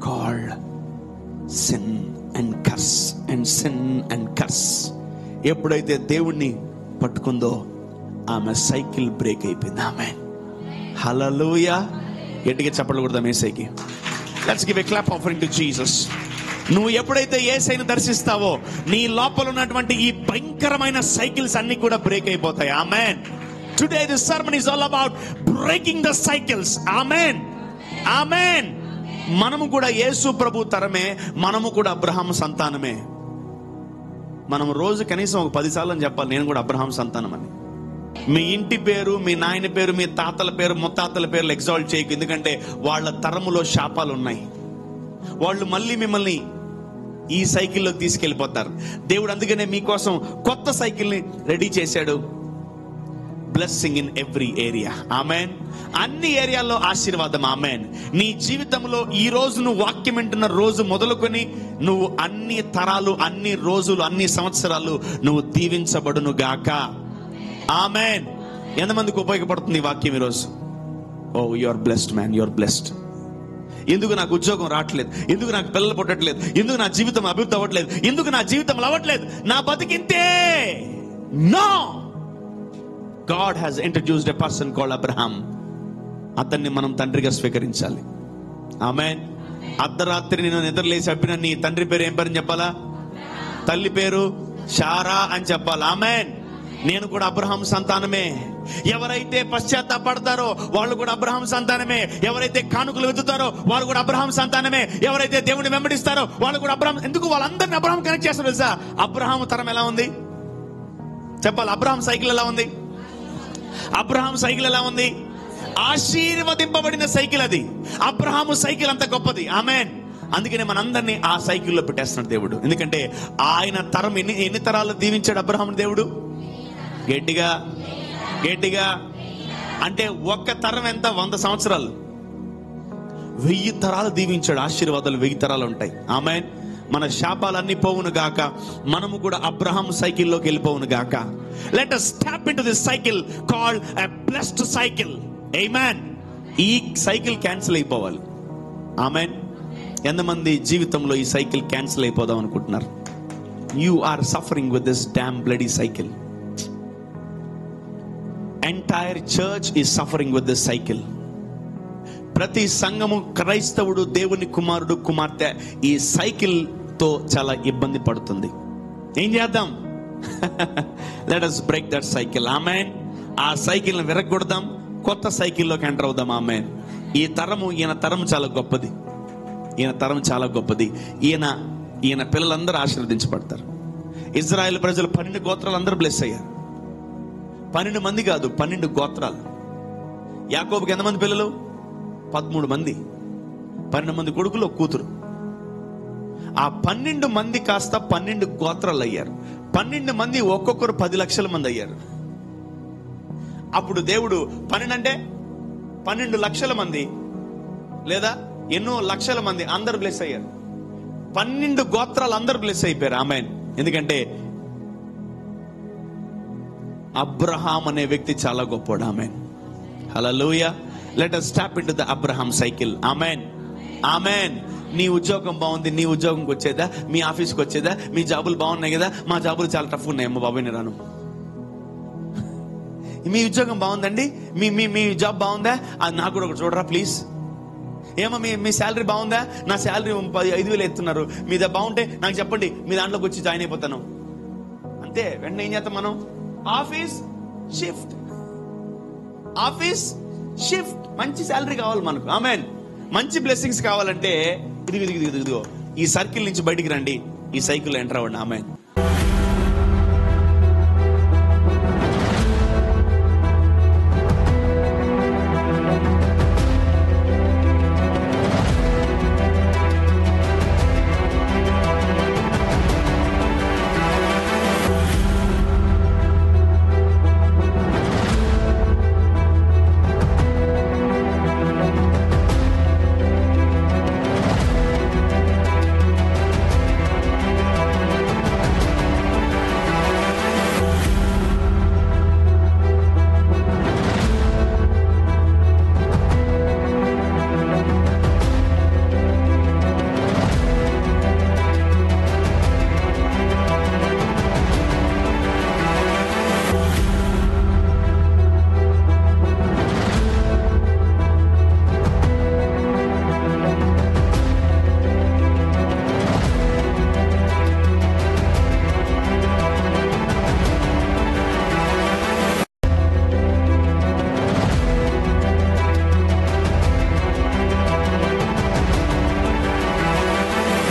called sin and curse and sin and curse. ఎప్పుడైతే దేవుణ్ణి పట్టుకుందో ఆమె సైకిల్ బ్రేక్ అయిపోయింది. ఆమె హల్లెలూయా. గట్టిగా చప్పట్లు కొడదాం యేసయ్యకి. Let's give a clap offering to Jesus. నువ్వు ఎప్పుడైతే యేసయ్యను దర్శిస్తావో నీ లోపల ఉన్నటువంటి ఈ భయంకరమైన సైకిల్స్ అన్ని కూడా బ్రేక్ అయిపోతాయి. ఆమేన్. Today this sermon is all about breaking the cycles. ఆమేన్, ఆమేన్. మనము కూడా యేసు ప్రభు తరమే, మనము కూడా అబ్రహాము సంతానమే. మనం రోజు కనీసం ఒక 10 సార్లు అని చెప్పాలి, నేను కూడా అబ్రహాం సంతానం అని. మీ ఇంటి పేరు, మీ నాయన పేరు, మీ తాతల పేరు, ముత్తాతల పేర్లు ఎగ్జాల్ట్ చేయకు, ఎందుకంటే వాళ్ళ తరములో శాపాలు ఉన్నాయి. వాళ్ళు మళ్ళీ మిమ్మల్ని ఈ సైకిల్లోకి తీసుకెళ్ళిపోతారు. దేవుడు అందుకనే మీకోసం కొత్త సైకిల్ని రెడీ చేశాడు. Blessing in every area. Amen. అన్ని ఏరియాల్లో ఆశీర్వాదం. ఆమెన్. నీ జీవితంలో ఈ రోజు నువ్వు వాక్యం వింటున్న రోజు మొదలుకొని నువ్వు అన్ని తరాలు, అన్ని రోజులు, అన్ని సంవత్సరాలు నువ్వు దీవించబడును గాక. ఆమెన్. ఎంతమందికి ఉపయోగపడుతుంది ఈ వాక్యం ఈరోజు? Oh, you are blessed man, you are blessed. ఎందుకు నాకు ఉద్యోగం రావట్లేదు? ఎందుకు నాకు పిల్లలు పుట్టట్లేదు? ఎందుకు నా జీవితం అభివృద్ధి అవ్వట్లేదు? ఎందుకు నా జీవితం అవ్వట్లేదు? నా బతికింతే. No, God has introduced a person called Abraham. అతన్ని మనం తండ్రిగా స్వీకరించాలి. ఆమేన్. అర్ధరాత్రి నేను నిద్రలేసి అప్పిన నీ తండ్రి పేరు ఏం పేరు చెప్పాలా? తల్లి పేరు శారా అని చెప్పాలి. ఆమేన్. నేను కూడా అబ్రహాం సంతానమే. ఎవరైతే పశ్చాత్తాపడతారో వాళ్ళు కూడా అబ్రహాం సంతానమే. ఎవరైతే కానుకలు వెతుతారో వాళ్ళు కూడా అబ్రహాం సంతానమే. ఎవరైతే దేవుని వెంబడిస్తారో వాళ్ళు కూడా అబ్రహాం. ఎందుకు వాళ్ళందరినీ అబ్రహాం కనెక్ట్ చేస్తారు తెలుసా? అబ్రహాం తరం ఎలా ఉంది చెప్పాలి. అబ్రహాం సైకిల్ ఎలా ఉంది? అబ్రహాం సైకిల్ ఎలా ఉంది? ఆశీర్వదింపబడిన సైకిల్ అది. అబ్రహాము సైకిల్ అంత గొప్పది. ఆమేన్. అందుకనే మనందరినీ ఆ సైకిల్లో పెట్టేస్తున్నాడు దేవుడు. ఎందుకంటే ఆయన తరం ఎన్ని తరాలు దీవించాడు అబ్రహాం దేవుడు? గట్టిగా అంటే ఒక్క తరం ఎంత? 100 సంవత్సరాలు. 1000 తరాలు దీవించాడు. ఆశీర్వాదాలు 1000 తరాలు ఉంటాయి. ఆమేన్. మన శాపాలన్నీ పోవును గాక. మనము కూడా అబ్రహాం సైకిల్లోకి వెళ్ళిపోవును గాక. Let us step into this cycle called a blessed cycle. Amen. ఈ సైకిల్ క్యాన్సిల్ అయిపోవాలి. ఆమేన్. ఎంతమంది జీవితంలో ఈ సైకిల్ క్యాన్సిల్ అయిపోదాం అనుకుంటున్నారు? You are suffering with this damn bloody cycle. Entire church is suffering with this cycle. ప్రతి సంఘము, క్రైస్తవుడు, దేవుని కుమారుడు, కుమార్తె ఈ సైకిల్ తో చాలా ఇబ్బంది పడుతుంది. ఏం చేద్దాం? Let us break that cycle. ఆమేన్. ఆ సైకిల్ ని విరగొడదాం, కొత్త సైకిల్లోకి ఎంటర్ అవుదాం. ఆమేన్. ఈయన తరం చాలా గొప్పది. ఈయన తరం చాలా గొప్పది. ఈయన పిల్లలందరూ ఆశీర్వదించబడతారు. ఇజ్రాయెల్ ప్రజలు 12 గోత్రాలు అందరూ బ్లెస్ అయ్యారు. 12 మంది కాదు, 12 గోత్రాలు. యాకోబుకి ఎంతమంది పిల్లలు? 13 మంది. 12 మంది కొడుకులు, ఒక కూతురు. ఆ 12 మంది కాస్త 12 గోత్రాలు అయ్యారు. 12 మంది ఒక్కొక్కరు 10 లక్షల మంది అయ్యారు. అప్పుడు దేవుడు 12 అంటే 12 లక్షల మంది లేదా ఎన్నో లక్షల మంది అందరు బ్లెస్ అయ్యారు. 12 గోత్రాలు అందరు బ్లెస్ అయిపోయారు. ఆమేన్. ఎందుకంటే అబ్రహాం అనే వ్యక్తి చాలా గొప్పవాడు. ఆమేన్. హల్లెలూయా. Let us step into the Abraham cycle. ఆమేన్, ఆమేన్. నీ ఉద్యోగం బాగుంది, నీ ఉద్యోగంకి వచ్చేదా? మీ ఆఫీస్కి వచ్చేదా? మీ జాబులు బాగున్నాయి కదా? మా జాబులు చాలా టఫ్ ఉన్నాయి అమ్మ బాబాయ్, నేను రాను. మీ ఉద్యోగం బాగుందండి, మీ జాబ్ బాగుందా? అది నాకు కూడా ఒకటి చూడరా ప్లీజ్. ఏమో మీ శాలరీ బాగుందా? నా శాలరీ 5,000 ఎత్తున్నారు, మీద బాగుంటే నాకు చెప్పండి, మీ దాంట్లోకి వచ్చి జాయిన్ అయిపోతాను. అంతే. వెంటనే ఏం చేస్తాం మనం? Office shift. మంచి శాలరీ కావాలి మనకు. ఆమేన్. మంచి బ్లెస్సింగ్స్ కావాలంటే ఇదిగో ఈ సర్కిల్ నుంచి బయటికి రండి, ఈ సైకిల్ ఎంటర్ అవ్వండి. ఆమేన్.